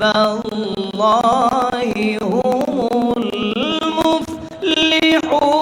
তাল্লাহি হুমুল মুফলিহুন।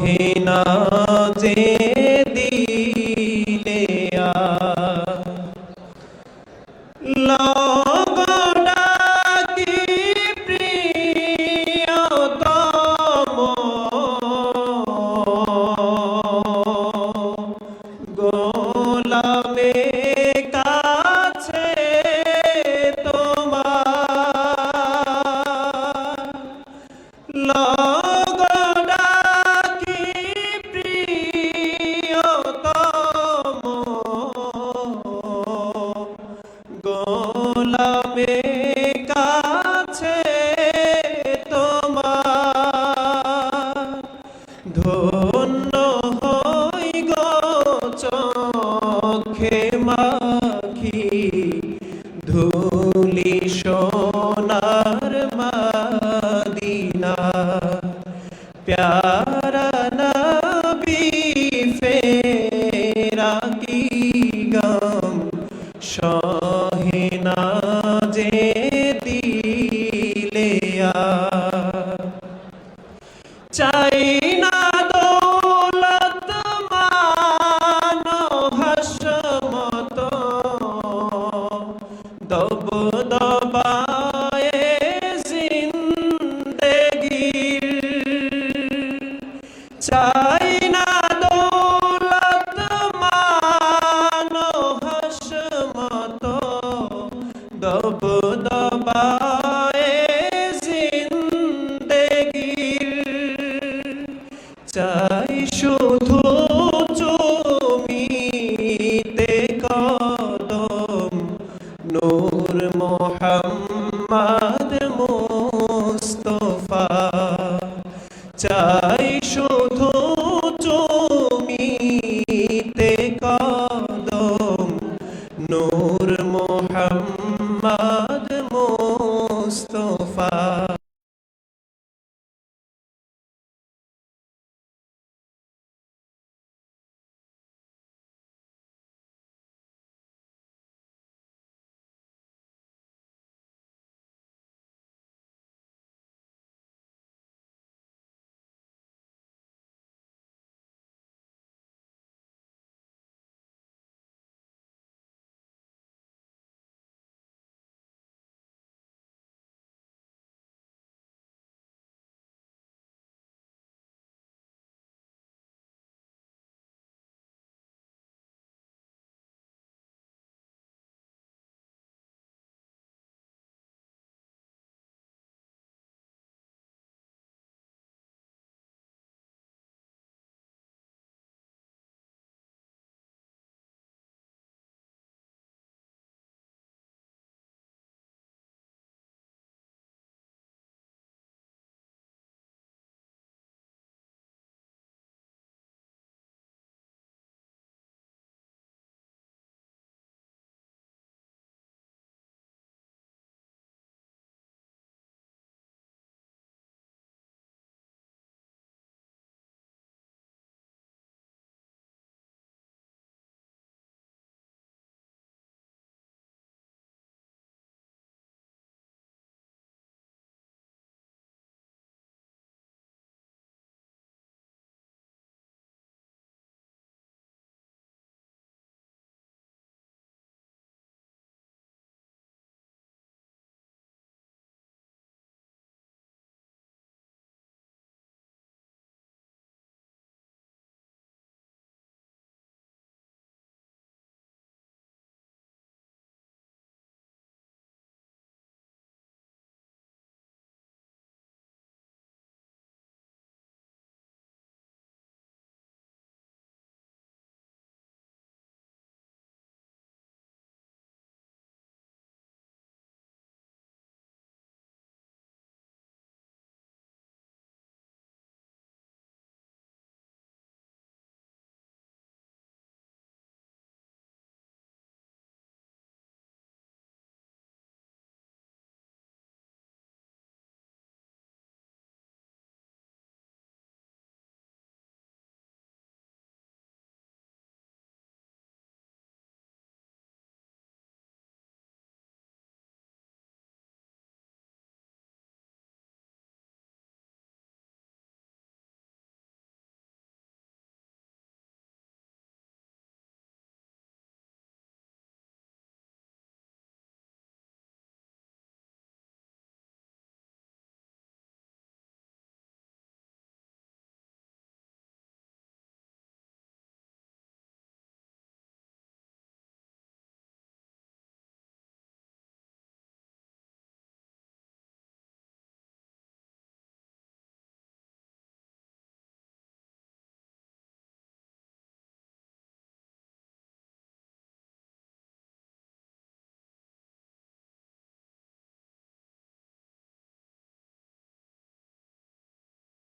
শহিনাজে দিলে লগডাকি প্রিয়তম গোলামে কাছে তোমার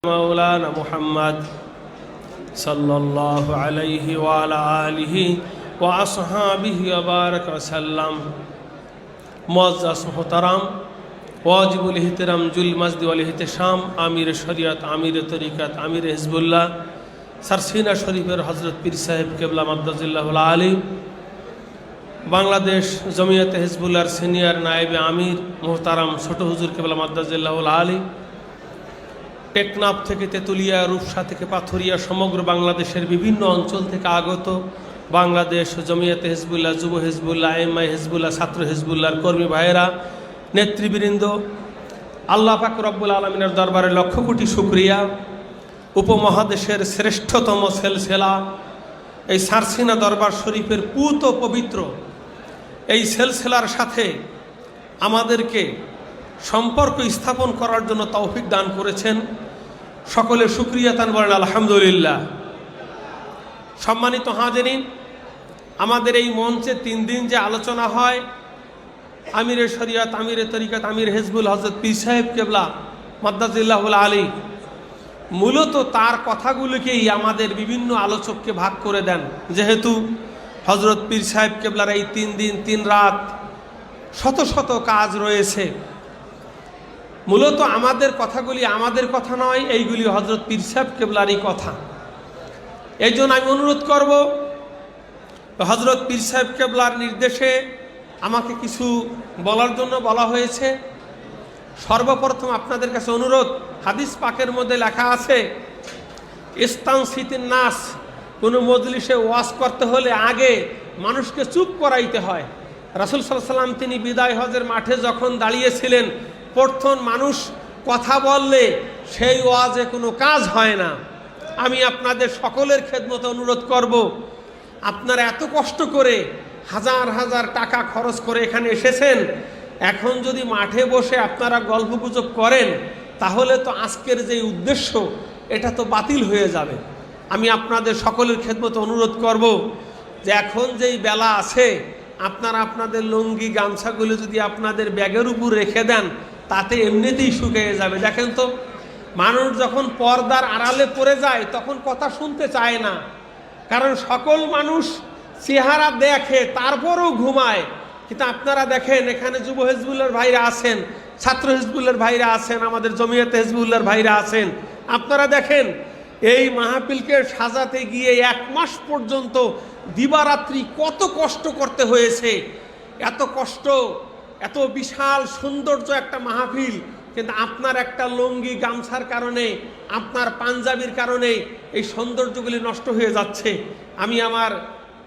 মাওলানা মুহাম্মদ সাল্লাল্লাহু আলাইহি ওয়া আলা আলিহি ওয়া আসহাবিহি ওয়া বারাকা ওয়া সাল্লাম। মুআজ্জাজ মুহতারাম ওয়াজিবুল ইহতিরাম জুল মাজদি ওয়াল ইহতিশাম আমির শরিয়ত আমির তরিকত আমির হিজবুল্লাহ সারসিনা শরীফের হযরত পীর সাহেব কেবলা মাদ্দাজিল্লাহুল আলী, বাংলাদেশ জমিয়তে হিজবুল্লাহর সিনিয়র নায়েবে আমির মুহতারাম ছোট হুজুর কেবলা মাদ্দাজিল্লাহুল আলী, টেকনাফ থেকে তেতুলিয়া, রূপসা থেকে পাথরিয়া, সমগ্র বাংলাদেশের বিভিন্ন অঞ্চল থেকে আগত বাংলাদেশ জমিয়তে হিজবুল্লাহ, যুব হিজবুল্লাহ, আইএমআই হিজবুল্লাহ, ছাত্র হিজবুল্লাহর কর্মী ভাইয়েরা, নেতৃবৃন্দ, আল্লাহ পাক রব্বুল আলমিনের দরবারে লক্ষ কোটি শুকরিয়া। উপমহাদেশের শ্রেষ্ঠতম সেলসেলা এই সারসিনা দরবার শরীফের পুত পবিত্র এই সেলসেলার সাথে আমাদেরকে সম্পর্ক স্থাপন করার জন্য তৌফিক দান করেছেন। সকলে শুকরিয়া তান বলেন আলহামদুলিল্লাহ। সম্মানিত হাজিরিন, আমাদের এই মঞ্চে 3 দিন যে আলোচনা হয় আমিরে শরিয়ত আমিরে তরিকত আমির হিজবুল হযরত পীর সাহেব কেবলা মাদ্দাজিল্লাহুল আলী মূলত তার কথাগুলোকেই আমাদের বিভিন্ন আলোচককে ভাগ করে দেন। যেহেতু হযরত পীর সাহেব কেবলার এই 3 দিন 3 রাত শত শত কাজ রয়েছে, মূলত আমাদের কথাগুলি আমাদের কথা নয়, এইগুলি হযরত পীর সাহেব কেবলারই কথা। এই জন্য আমি অনুরোধ করব, হযরত পীর সাহেব কেবলার নির্দেশে আমাকে কিছু বলার জন্য বলা হয়েছে। সর্বপ্রথম আপনাদের কাছে অনুরোধ, হাদিস পাকের মধ্যে লেখা আছে ইস্তানসিতিন নাস, কোনো মজলিসে ওয়াজ করতে হলে আগে মানুষকে চুপ করাইতে হয়। রাসূল সাল্লাল্লাহু আলাইহি ওয়াসাল্লাম তিনি বিদায় হজের মাঠে যখন দাঁড়িয়েছিলেন, প্রথম মানুষ কথা বললে সেই ওয়াজে কোনো কাজ হয় না। আমি আপনাদের সকলের খেদমতে অনুরোধ করব, আপনারা এত কষ্ট করে হাজার হাজার টাকা খরচ করে এখানে এসেছেন, এখন যদি মাঠে বসে আপনারা গল্পগুজব করেন তাহলে তো আজকের যে উদ্দেশ্য এটা তো বাতিল হয়ে যাবে। আমি আপনাদের সকলের খেদমতে অনুরোধ করব যে এখন যেই বেলা আছে আপনারা আপনাদের লুঙ্গি গামছাগুলো যদি আপনাদের ব্যাগের উপর রেখে দেন তাতে এমনিতেই শুকিয়ে যাবে। দেখেন তো, মানুষ যখন পর্দার আড়ালে পড়ে যায় তখন কথা শুনতে চায় না, কারণ সকল মানুষ চেহারা দেখে তারপরও ঘুমায়। কিন্তু আপনারা দেখেন এখানে যুব হিজবুল্লাহর ভাইরা আছেন, ছাত্র হিজবুল্লাহর ভাইরা আছেন, আমাদের জমিয়তে হিজবুল্লাহর ভাইরা আছেন। আপনারা দেখেন এই মাহফিলকে সাজাতে গিয়ে 1 মাস পর্যন্ত দিবারাত্রি কত কষ্ট করতে হয়েছে। এত কষ্ট, এত বিশাল সৌন্দর্য একটা মাহফিল, কিন্তু আপনার একটা লুঙ্গি গামছার কারণে, আপনার পাঞ্জাবির কারণে এই সৌন্দর্যগুলি নষ্ট হয়ে যাচ্ছে। আমি আমার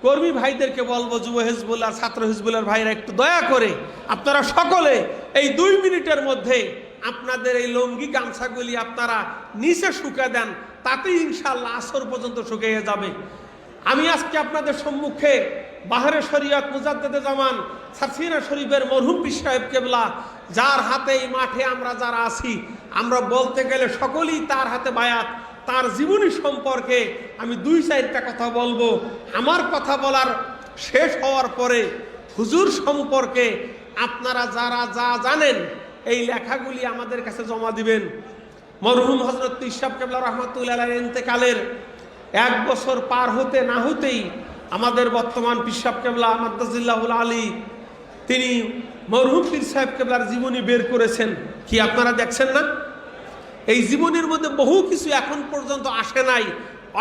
কর্মী ভাইদেরকে বলবো, যুব হিজবুল্লাহ, ছাত্র হিজবুল্লাহর ভাইরা, একটু দয়া করে আপনারা সকলে এই 2 মিনিটের মধ্যে আপনাদের এই লুঙ্গি গামছাগুলি আপনারা নিচে শুকিয়ে দেন, তাতেই ইনশাআল্লাহ আসর পর্যন্ত শুকিয়ে যাবে। আমি আজকে আপনাদের সম্মুখে বাহরে শরিয়ত মুজাদ্দেদে জামান সারসিনা শরীফের মরহুম পীর সাহেব কেবলা, যার হাতে এই মাঠে আমরা যারা আছি, আমরা বলতে গেলে সকলেই তার হাতে বায়াত, তার জীবনী সম্পর্কে আমি 2-4টা কথা বলবো। আমার কথা বলার শেষ হওয়ার পরে হুজুর সম্পর্কে আপনারা যারা যা জানেন এই লেখাগুলি আমাদের কাছে জমা দিবেন। মরহুম হযরত পীর সাহেব কেবলা রাহমাতুল্লাহ আলাইহির ইন্তেকালের 1 বছর পার হতে না হতেই আমাদের বর্তমান পীর সাহেব কেবলা মাদ্দাজিল্লাহুল আলী তিনি মরহুম পীর সাহেব কেবলার জীবনী বের করেছেন। কি আপনারা দেখছেন না? এই জীবনের মধ্যে বহু কিছু এখন পর্যন্ত আসে নাই।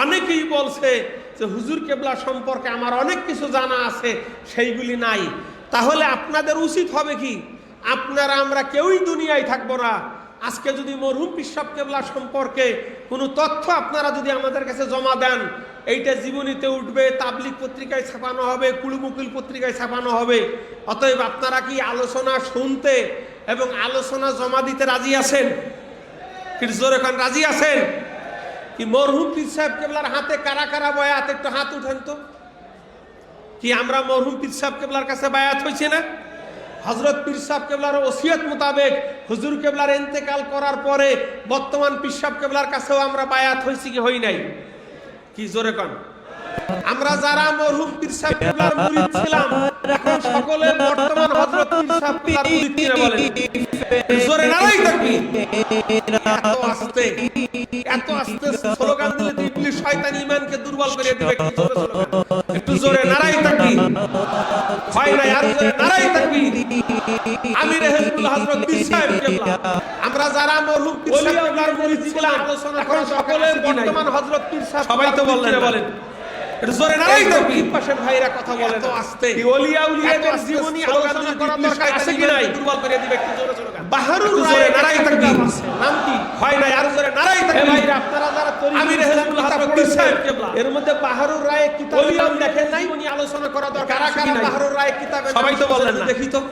অনেকেই বলছে যে হুজুর কেবলা সম্পর্কে আমার অনেক কিছু জানা আছে, সেইগুলি নাই। তাহলে আপনাদের উচিত হবে কি, আপনারা আমরা কেউই দুনিয়ায় থাকবো না, আজকে যদি মরহুম পীর সাহেব কেবলা সম্পর্কে কোনো তথ্য আপনারা যদি আমাদের কাছে জমা দেন, এইটা জীবনীতে উঠবে, তাবলিগ পত্রিকায় ছাপানো হবে, কুলুমুকিল পত্রিকায় ছাপানো হবে। অতএব আপনারা কি আলোচনা শুনতে এবং আলোচনা জমা দিতে রাজি আছেন? জোরে এখন রাজি আছেন কি? মরহুম পীর সাহেব কেবলার হাতে কারা কারা বায়াত, একটু হাত উঠেন তো। কি আমরা মরহুম পীর সাহেব কেবলার কাছে বায়াত হয়েছে না? হযরত পীর সাহেব কেবলার ওসিয়ত মোতাবেক হুজুর কেবলার ইন্তেকাল করার পরে বর্তমান পীর সাহেব কেবলার কাছেও আমরা বায়াত হয়েছি কি হই নাই? কি জোরে কন? আমরা যারা মরহুম পীর সাহেব কেবলার মুরিদ ছিলাম এখন সকলে বর্তমান হযরত পীর সাহেব কেবলার মুরিদ কিনা বলেন? জোরে নারাই তাকবীর। এত আস্তে স্লোগান দিলে তো ইবলিস শয়তান ঈমানকে দুর্বল করে দিবে। একটু জোরে নারাই তাকবীর। হয় না আর জোরে নারাই তাকবীর। আমির হিজবুল হযরত পীর সাহেব কেবলা আমরা যারা মরহুম পীর সাহেব কেবলার মুরিদ ছিলাম এখন সকলে বর্তমান হযরত পীর সাহেব সবাই তো বলেন জোরে নারাই তাকবীর। পাশের ভাইরা কথা বলে তো আস্তে। ওলিয়া উলিয়াদের জীবনী আলোচনা করা দরকার আছে কি নাই? দুর্বল করে দিবে। একটু জোরে জোরে বাহারুর জোরে নারাই তাকবীর। নাম কি? হয় না আর জোরে নারাই তাকবীর। ভাইরা আপনারা যারা আমির হিজবুল হযরত পীর সাহেব কেবলা এর মধ্যে বাহারুর রায়ে কিতাব নাম দেখেন নাই? জীবনী আলোচনা করা দরকার। কারা কারা বাহারুর রায়ে কিতাবে সবাই তো বলেন না। দেখি তো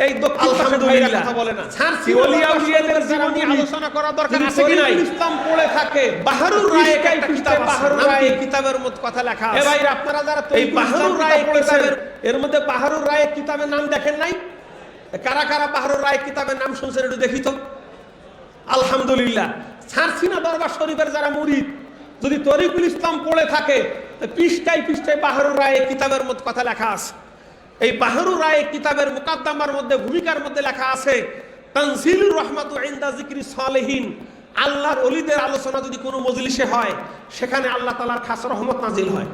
এই দক্ষিণ পাশের ভাইরা কথা বলে না। ছাড়ছি ওলিয়া উলিয়াদের জীবনী আলোচনা করা দরকার আছে কি নাই? ইসলাম পড়ে থাকে বাহারুর রায়ে কাই কিতাব বাহারুর রায়ে কিতাবের মধ্যে কথা লেখা আছে। ভাইরা আপনারা যারা এই বাহারুর রায়ে কিতাবের এর মধ্যে বাহারুর রায়ে কিতাবের নাম দেখেন নাই? কারা কারা বাহারুর রায়ে কিতাবের নাম শুনছেন একটু দেখি তো। আলহামদুলিল্লাহ। ছাড়ছি না দরবার শরীফের যারা মুরিদ যদি তরিকুল ইসলাম পড়ে থাকে পৃষ্ঠায় পৃষ্ঠায় বাহারুর রায়ে কিতাবের মধ্যে কথা লেখা আছে। এই বাহারুর রায়ে কিতাবের মুকাদ্দামার মধ্যে ভূমিকার মধ্যে লেখা আছে তানজিলুর রাহমাতু ইনদা যিকরি সালেহিন। আল্লাহর ওলিদের আলোচনা যদি কোনো মজলিসে হয় সেখানে আল্লাহ তাআলার খাস রহমত নাজিল হয়।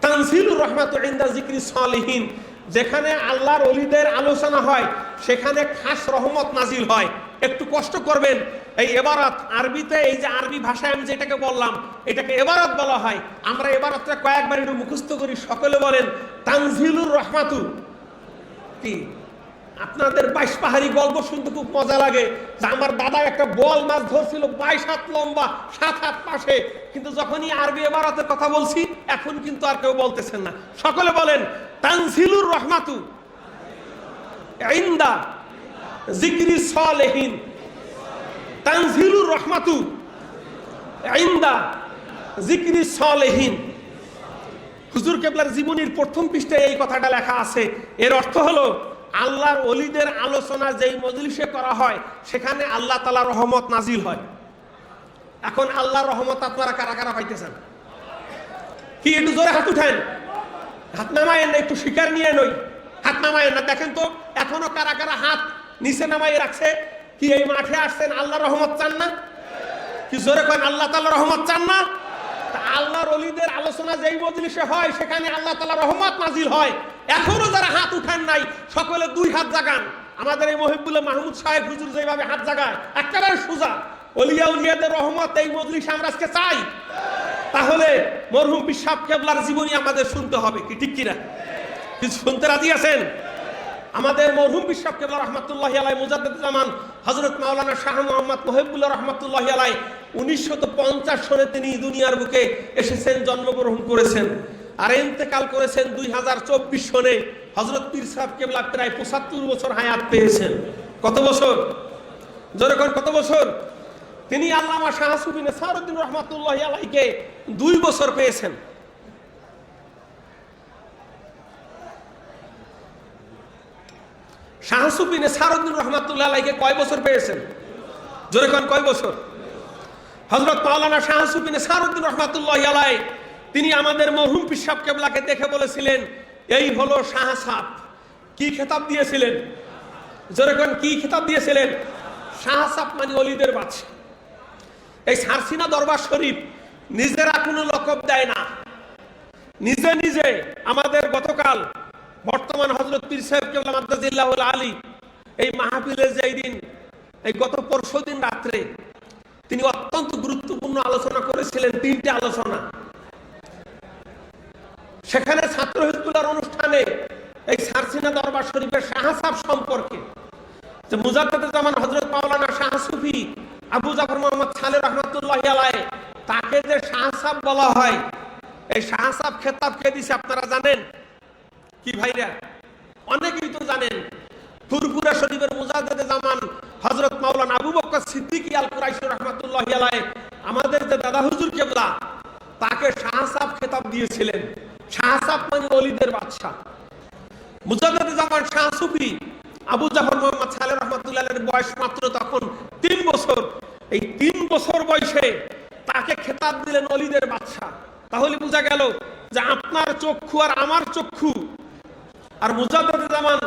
তানজিলুর রাহমাতু ইনদা যিকরি সালেহিন, যেখানে আল্লাহর ওলিদের আলোচনা হয় সেখানে খাস রহমত নাজিল হয়। একটু কষ্ট করবেন, এই ইবারত আরবিতে এই যে আরবি ভাষায় আমি যেটাকে বললাম এটাকে ইবারত বলা হয়। আমরা ইবারতটা কয়েকবার একটু মুখস্থ করি। সকলে বলেন তানজিলুর রহমাতু কি? আপনাদের 22 পাহাড়ি গল্প শুনতে খুব মজা লাগে যে আমার দাদা একটা বোয়াল মাছ ধরছিল 22 হাত লম্বা 7 হাত পাশে, কিন্তু যখনই আরবি ইবারতের কথা বলছি এখন কিন্তু আর কেউ বলতেছেন না। সকলে বলেন তানজিলুর রহমাতু ইনদা যিকরি সালেহিন। তানজিলুর রহমাতু ইনদা যিকরি সালেহিন। হুজুর কেবলার জীবনীর প্রথম পৃষ্ঠায় এই কথাটা লেখা আছে। এর অর্থ হলো আল্লাহর ওলিদের আলোচনা যেই মজলিসে করা হয় সেখানে আল্লাহ তাআলার রহমত নাজিল হয়। এখন আল্লাহর রহমত আপনারা কারা কারা পাইতেছেন? কি একটু জোরে হাত উঠেন। হাত নামায়েন না, একটু শিকার নিয়ে নই। হাত নামায়েন না। দেখেন তো এখনো কারা কারা হাত নিচে নামাই রাখছে। কি এই মাঠে আসছেন আল্লাহর রহমত চান না? কি জোরে করেন আল্লাহ তাআলার রহমত চান না? আল্লাহর ওলিদের আলোচনা যেই মজলিসে হয় সেখানে আল্লাহ তাআলার রহমত নাজিল হয়। এখনো যারা হাত উঠান নাই সকলে 2 হাত জাগান। আমাদের এই মহিবুল্লাহ মাহমুদ সাহেব হুজুর যেভাবে হাত জাগায় একেবারে সোজা। ওলিয়া উলিয়াদের রহমত এই মজলিসে আমরা আজকে চাই। তাহলে মরহুম পীর সাহেব কেবলার জীবনী আমাদের শুনতে হবে। কি ঠিক কিনা? কিছু শুনতে রাজি আছেন? আমাদের মরহুম পীর সাহেব কেবলা রহমাতুল্লাহি আলাইহি মুজাদ্দিদ জামান হযরত মাওলানা শাহ মোহাম্মদ মুহিবুল্লাহ রহমাতুল্লাহি আলাইহি 1950 সনে তিনি দুনিয়ার বুকে এসেছেন, জন্মগ্রহণ করেছেন আর ইন্তেকাল করেছেন 2024 সনে। হযরত পীর সাহেব কেবলা প্রায় 75 বছর হায়াত পেয়েছেন। কত বছর? জোরে কোন কত বছর? তিনি আল্লামা শাহ সুফি নেসারউদ্দিন রহমাতুল্লাহি আলাইহিকে 2 বছর পেয়েছেন। শাহ সুফি নেসারউদ্দিন রহমাতুল্লাহি আলাইহিকে কয় বছর পেয়েছেন? জোরে কোন কয় বছর? হযরত মাওলানা শাহ সুফি নেসারউদ্দিন রহমাতুল্লাহি আলাইহি তিনি আমাদের মরহুম পীর সাহেব কেবলাকে দেখে বলেছিলেন এই হলো শাহ সাহেব। কি খেতাব দিয়েছিলেন? জোরে কোন কি খেতাব দিয়েছিলেন? শাহ সাহেব মানে ওলিদের বাদশা। এই সারসিনা দরবার শরীফ নিজেরা কোনো লকব দেয় না, নিজে নিজে আমাদের গতকাল বর্তমান হযরত পীর সাহেব কেবলা মাদ্দাজিল্লাহুল আলী এই মাহফিলে যেই দিন এই গত পরশুদিন রাত্রে তিনি অত্যন্ত গুরুত্বপূর্ণ আলোচনা করেছিলেন। 3টে আলোচনা। সেখানে ছাত্র হিজবুল্লাহর অনুষ্ঠানে এই সারসিনা দরবার শরীফের শাহ সাহেব সম্পর্কে যে মুজাদ্দিদে জামান হযরত মাওলানা শাহ সুফি আবু জাফর মোহাম্মদ সালেহ রহমাতুল্লাহি আলাইহি তাকে যে শাহ সাহেব বলা হয়, এই শাহ সাহেব খেতাব কে দিয়েছে আপনারা জানেন কি ভাইরা? অনেকেই তো জানেন। ফুরফুরা শরীফের মুজাদ্দিদে জামান হযরত মাওলানা আবু বকর সিদ্দিক আল কুরাইশি রহমাতুল্লাহি আলাইহি আমাদের যে দাদা হুজুর কেবলা তাকে শাহ সাহেব খেতাব দিয়েছিলেন। শাহ সাহেব মানে ওলিদের বাদশা। মুজাদ্দিদে জামান শাহ সুফি আবু জাফর মোহাম্মদ সালেহ রহমাতুল্লাহি আলাইহির বয়স মাত্র তখন 3 বছর। এই 3 বছর বয়সে তাকে খেতাব দিলেন অলিদের বাদশা। তাহলে বোঝা গেল যে আপনার চক্ষু আর আমার চক্ষু আর মুজাদ্দিদে জামান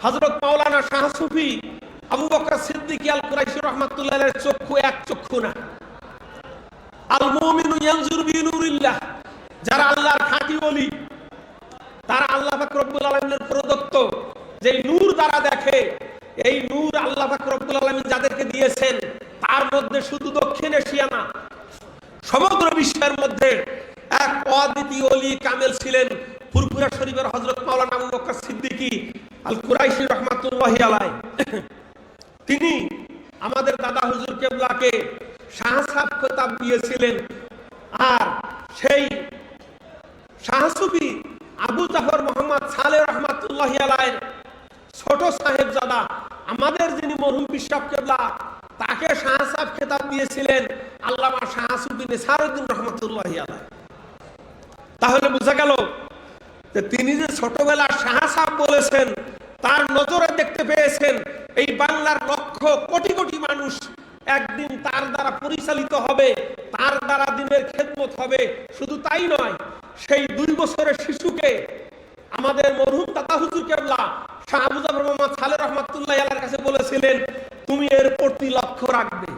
হযরত মাওলানা শাহ সুফি আবু বকর সিদ্দিক আল কুরাইশি রাহমাতুল্লাহ আলাইহির চক্ষু এক চক্ষু না। আল মুমিনু ইয়ানজুরু বিনুরিল্লাহ, যারা আল্লাহর খাঁটি ওলি তারা আল্লাহ পাক রব্বুল আলামিনের প্রদত্ত যে নূর দ্বারা দেখে। এই নূর আল্লাহ পাক রব্বুল আলামিন যাদেরকে দিয়েছেন তার মধ্যে শুধু দক্ষিণ এশিয়া না, সমগ্র বিশ্বের মধ্যে এক অদ্বিতীয় ওলি কামেল ছিলেন ফুরফুরা শরীফের হযরত মাওলানা আবু বকর সিদ্দিকী আল কুরাইশি রাহমাতুল্লাহি আলাইহি। তিনি আমাদের দাদা হুজুর কেবলাকে শাহ সাহেব খেতাব দিয়েছিলেন। আর সেই শাহ সুফি আবু জাফর মোহাম্মদ সালেহ রহমাতুল্লাহি আলাইহির ছোট সাহেবজাদা আমাদের যিনি মরহুম পীর সাহেব কেবলা, তাকে শাহ সাহেব খেতাব দিয়েছিলেন আল্লামা শাহ সুফি নিসারউদ্দিন রহমাতুল্লাহি আলাইহি। তাহলে বোঝা গেল যে তিনি যে ছোটবেলা শাহ সাহেব বলেছেন, তার নজরে দেখতে পেয়েছেন এই বাংলার লক্ষ কোটি কোটি মানুষ একদিন তার দ্বারা পরিচালিত হবে, তার দ্বারা দিনের খেদমত হবে। শুধু তাই নয়, সেই 2 বছরের শিশুকে আমাদের মরহুম দাদা হুজুর কেবলা শাহ আবু জাফর মোহাম্মদ সালেহ রহমাতুল্লাহি আলাইহির কাছে বলেছিলেন, তুমি এর প্রতি লক্ষ্য রাখবে।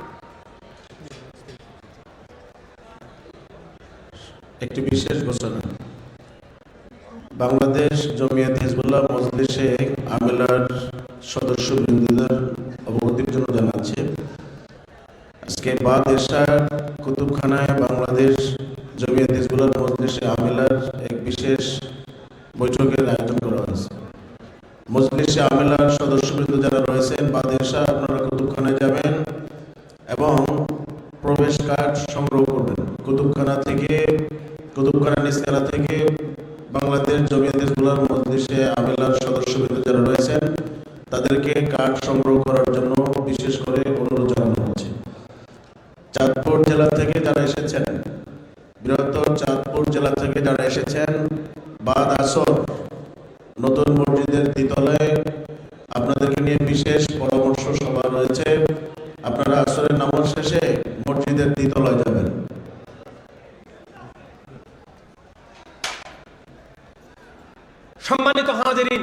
একটি বিশেষ ঘোষণা। বাংলাদেশ জমিয়ত হিজবুল্লাহ মজলিসে আমিলার সদস্যবৃন্দদের অবগতির জন্য জানাচ্ছে, আজকে বাদ এশার কুতুবখানায় বাংলাদেশ জমিয়ত হিজবুল্লাহ মজলিসে আমিলার এক বিশেষ বৈঠকের আয়োজন করা হয়েছে। মজলিসে আমিলার সদস্যবৃন্দ যারা রয়েছেন, বাদ এশা আপনারা কুতুবখানায় যাবেন এবং প্রবেশ কার্ড সংগ্রহ করবেন। কুতুবখানা নিচতলা থেকে বাংলাদেশ জমিয়ত হিজবুল্লাহ মজলিসে আমিলার সদস্যবৃন্দ যারা রয়েছেন তাদেরকে কার্ড সংগ্রহ করার জন্য বিশেষ করে অনুরোধ জানানো হচ্ছে। চাঁদপুর জেলা থেকে যারা এসেছেন, বৃহত্তর চাঁদপুর জেলা থেকে যারা এসেছেন, বাদ আসর নতুন মসজিদের দ্বিতলায় আপনাদেরকে নিয়ে বিশেষ পরামর্শ সভা রয়েছে। আপনারা আসরের নামাজ শেষে মসজিদের দ্বিতলায় যাবেন। সম্মানিত হাজিরিন,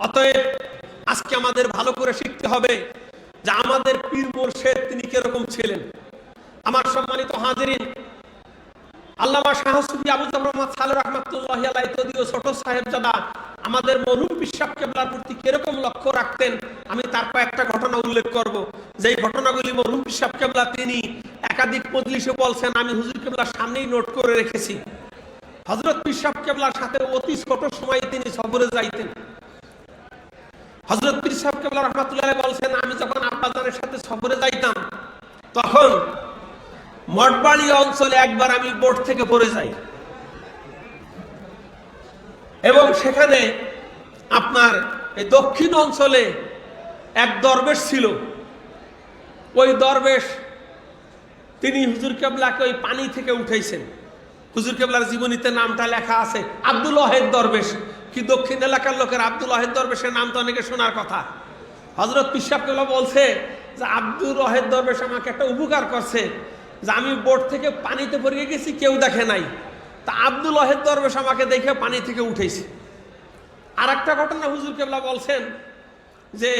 অতএব আজকে আমাদের ভালো করে শিখতে হবে যে আমাদের পীর মুর্শিদ তিনি কিরকম ছিলেন। আমার সম্মানিত হাজিরিন, আল্লামা শাহ সুফি আবু জাফর মোহাম্মদ সালেহ রহমাতুল্লাহি আলাইহি যদিও ছোট সাহেবজাদা আমাদের মরহুম পীর সাহেব কেবলার প্রতি কিরকম লক্ষ্য রাখতেন, আমি তার কয়েকটা ঘটনা উল্লেখ করব। যেই ঘটনাগুলি মরহুম পীর সাহেব কেবলা তিনি একাধিক মজলিসে বলছেন, আমি হুজুর কেবলার সামনেই নোট করে রেখেছি। হযরত পীর সাহেব কেবলার সাথে অতি ছোট সময়ে তিনি সফরে যাইতেন। হযরত পীর সাহেব কেবলা রাহমাতুল্লাহ আলাইহি বলছেন, আমি যখন আব্বাজানের সাথে সফরে যাইতাম তখন মঠবাড়ি অঞ্চলে একবার আমি বোট থেকে পড়ে যাই এবং সেখানে আপনার এই দক্ষিণ অঞ্চলে এক দরবেশ ছিল। ওই দরবেশ তিনি হুজুর কেবলাকে ওই পানি থেকে উঠাইছেন। হুজুর কেবলার জীবনীতে নামটা লেখা আছে আব্দুল ওয়াহেদ দরবেশ। কি দক্ষিণ এলাকার লোকের আব্দুল ওয়াহেদ দরবেশের নাম তো অনেকে শোনার কথা। হযরত পীর সাহেব কেবলা বলছে যে আব্দুল ওয়াহেদ দরবেশ আমাকে একটা উপকার করছে, যে আমি বোট থেকে পানিতে পড়ে গেছি, কেউ দেখে নাই, তা আব্দুল ওয়াহেদ দরবেশ আমাকে দেখে পানি থেকে উঠেছে। আর একটা ঘটনা হুজুর কেবলা বলছেন যে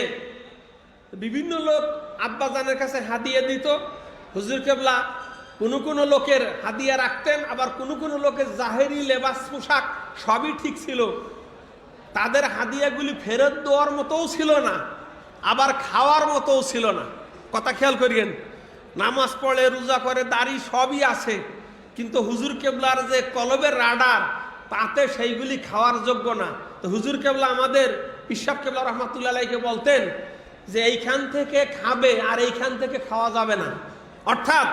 বিভিন্ন লোক আব্বাজানের কাছে হাদিয়া দিত। হুজুর কেবলা কোনো লোকের হাদিয়া রাখতেন, আবার কোনো লোকের জাহেরি লেবাস পোশাক সবই ঠিক ছিল, তাদের হাদিয়াগুলি ফেরত দেওয়ার মতোও ছিল না, আবার খাওয়ার মতোও ছিল না। কথা খেয়াল করিয়েন, নামাজ পড়ে, রোজা করে, দাড়ি সবই আছে, কিন্তু হুজুর কেবলার যে কলবের রাডার তাতে সেইগুলি খাওয়ার যোগ্য না। তো হুজুর কেবলা আমাদের পীর সাহেব কেবলা রহমাতুল্লাহ আলাইহিকে বলতেন যে এইখান থেকে খাবে আর এইখান থেকে খাওয়া যাবে না। অর্থাৎ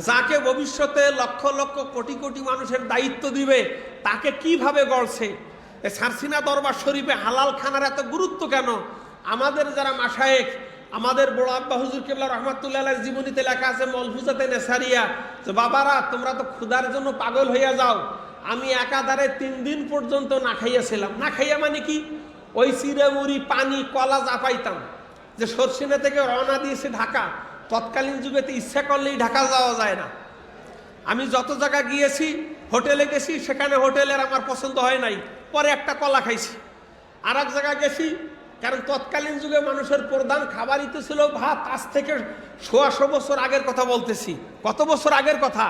যাকে ভবিষ্যতে লক্ষ লক্ষ কোটি কোটি মানুষের দায়িত্ব দিবে তাকে কিভাবে গড়ছে। সারসিনা দরবার শরীফে হালাল খানার এত গুরুত্ব কেন? আমাদের যারা মাশায়েখ, আমাদের বড় আব্বা হুজুর কেবলা রহমাতুল্লাহ আলাইহির জীবনীতে লেখা আছে মলফুজাতে নেসারিয়া, যে বাবারা তোমরা তো ক্ষুধার জন্য পাগল হইয়া যাও, আমি একাধারে 3 দিন পর্যন্ত না খাইয়াছিলাম। না খাইয়া মানে কি? ওই চিড়ে মুড়ি, পানি, কলা যা পাইতাম। যে সরসিনা থেকে রওনা দিয়েছে ঢাকা, তৎকালীন যুগেতে ইচ্ছা করলেই ঢাকা যাওয়া যায় না। আমি যত জায়গা গিয়েছি, হোটেলে গেছি, সেখানে হোটেলের আমার পছন্দ হয় নাই, পরে একটা কলা খাইছি। আর এক জায়গায় গেছি, কারণ তৎকালীন যুগে মানুষের প্রধান খাবারই তো ছিল ভাত। আজ থেকে 100 বছর আগের কথা বলতেছি। কত বছর আগের কথা?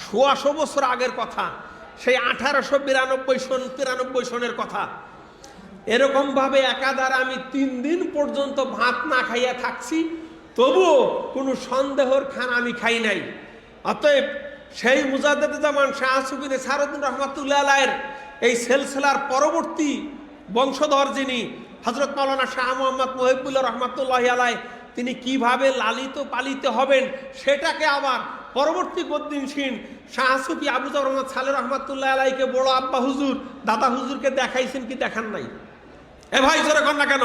100 বছর আগের কথা, সেই 1892 সনের কথা। এরকম ভাবে একাধারে আমি 3 দিন পর্যন্ত ভাত না খাইয়া থাকছি, তবুও কোনো সন্দেহর খানা আমি খাই নাই। অতএব সেই মুজাদ্দেদ জামান শাহ সুফি নেসারউদ্দিন রহমাতুল্লাহ আলাইহির এই সিলসিলার পরবর্তী বংশধর যিনি হযরত মাওলানা শাহ মোহাম্মদ মুহিবুল্লাহ রহমাতুল্লাহি আলাইহি, তিনি কিভাবে লালিত পালিত হবেন সেটাকে আবার পরবর্তী গদ্দিনশীন শাহ সুফি আবু জাফর মোহাম্মদ সালেহ রহমাতুল্লাহ আলাইহিকে বড় আব্বা হুজুর, দাদা হুজুরকে দেখাইছেন কি দেখান নাই? এ ভাই জোরে কর না কেন?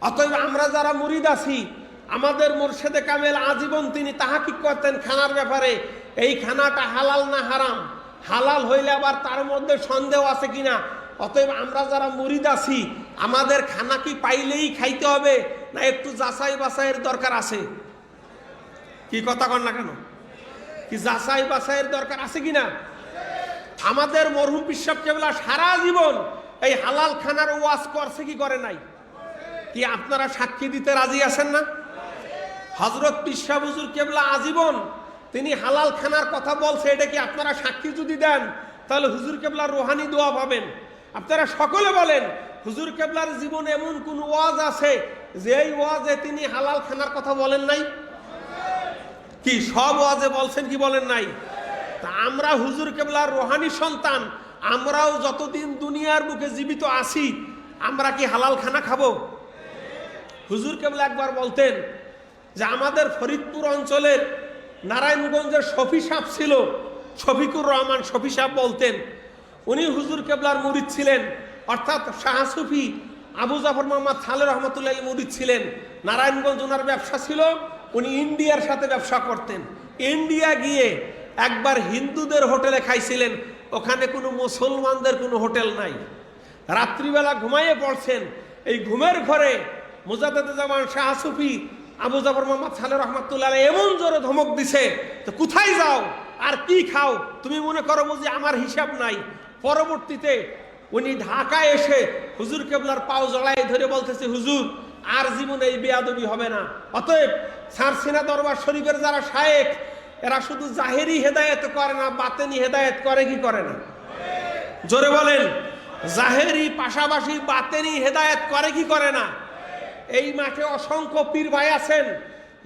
অতএব আমরা যারা মুরিদ আছি, আমাদের মুর্শেদে কামেল আজীবন তিনি তাহাকিক করতেন খানার ব্যাপারে, এই খানাটা হালাল না হারাম, হালাল হইলে আবার তার মধ্যে সন্দেহ আছে কিনা। অতএব আমরা যারা মুরিদ আছি, আমাদের খানা কি পাইলেই খাইতে হবে, না একটু যাচাই বাছাইয়ের দরকার আছে? কি কথা কন না কেন? কি যাচাই বাছাইয়ের দরকার আছে কিনা? আমাদের মরহুম পীর সাহেব কেবলা সারা জীবন এই হালাল খানার ওয়াজ করছে কি করে নাই? কি আপনারা সাক্ষী দিতে রাজি আছেন না? হযরত পীর সাহেব হুজুর কেবলা আজীবন তিনি হালাল খানার কথা বলছে, এটা কি আপনারা সাক্ষী যদি দেন তাহলে হুজুর কেবলার রুহানি দোয়া পাবেন। আপনারা সকলে বলেন, হুজুর কেবলার জীবনে এমন কোন ওয়াজ আছে যে এই ওয়াজে তিনি হালাল খানার কথা বলেন নাই? কি সব ওয়াজে বলছেন কি বলেন নাই? তা আমরা হুজুর কেবলার রুহানি সন্তান, আমরাও যতদিন দুনিয়ার বুকে জীবিত আছি, আমরা কি হালাল খানা খাবো? হুজুর কেবলা একবার বলতেন যে আমাদের ফরিদপুর অঞ্চলের নারায়ণগঞ্জের শফি সাহেব ছিল, শফিকুর রহমান শফি সাহেব বলতেন, উনি হুজুর কেবলার মুরিদ ছিলেন, অর্থাৎ শাহ সুফি আবু জাফর মোহাম্মদ সালেহ রহমাতুল্লাহ মুরিদ ছিলেন। নারায়ণগঞ্জ ওনার ব্যবসা ছিল, উনি ইন্ডিয়ার সাথে ব্যবসা করতেন। ইন্ডিয়া গিয়ে একবার হিন্দুদের হোটেলে খাইছিলেন, ওখানে কোনো মুসলমানদের কোনো হোটেল নাই। রাত্রিবেলা ঘুমাইয়ে পড়ছেন, এই ঘুমের ঘরে মুজাদ্দেদ জামান শাহ সুফি আবু জাফর মোহাম্মদ সালেহ রহমাতুল্লাহ এমন জোরে ধমক দিছে, তো কোথায় যাও আর কি খাও, তুমি মনে করো বুঝি আমার হিসাব নাই। পরবর্তীতে উনি ঢাকায় এসে হুজুর কেবলার পাও জড়াই ধরে বলতেছে, হুজুর আর জীবনে এই বেয়াদবি হবে না। অতএব সারসিনা দরবার শরীফের যারা শায়েখ, এরা শুধু জাহেরি হেদায়েত করে না, বাতেনি হেদায়েত করে কি করে না? জোরে বলেন, জাহেরি পাশাপাশি বাতেনি হেদায়েত করে কি করে না? এই মাঠে অসংখ্য পীর ভাই আছেন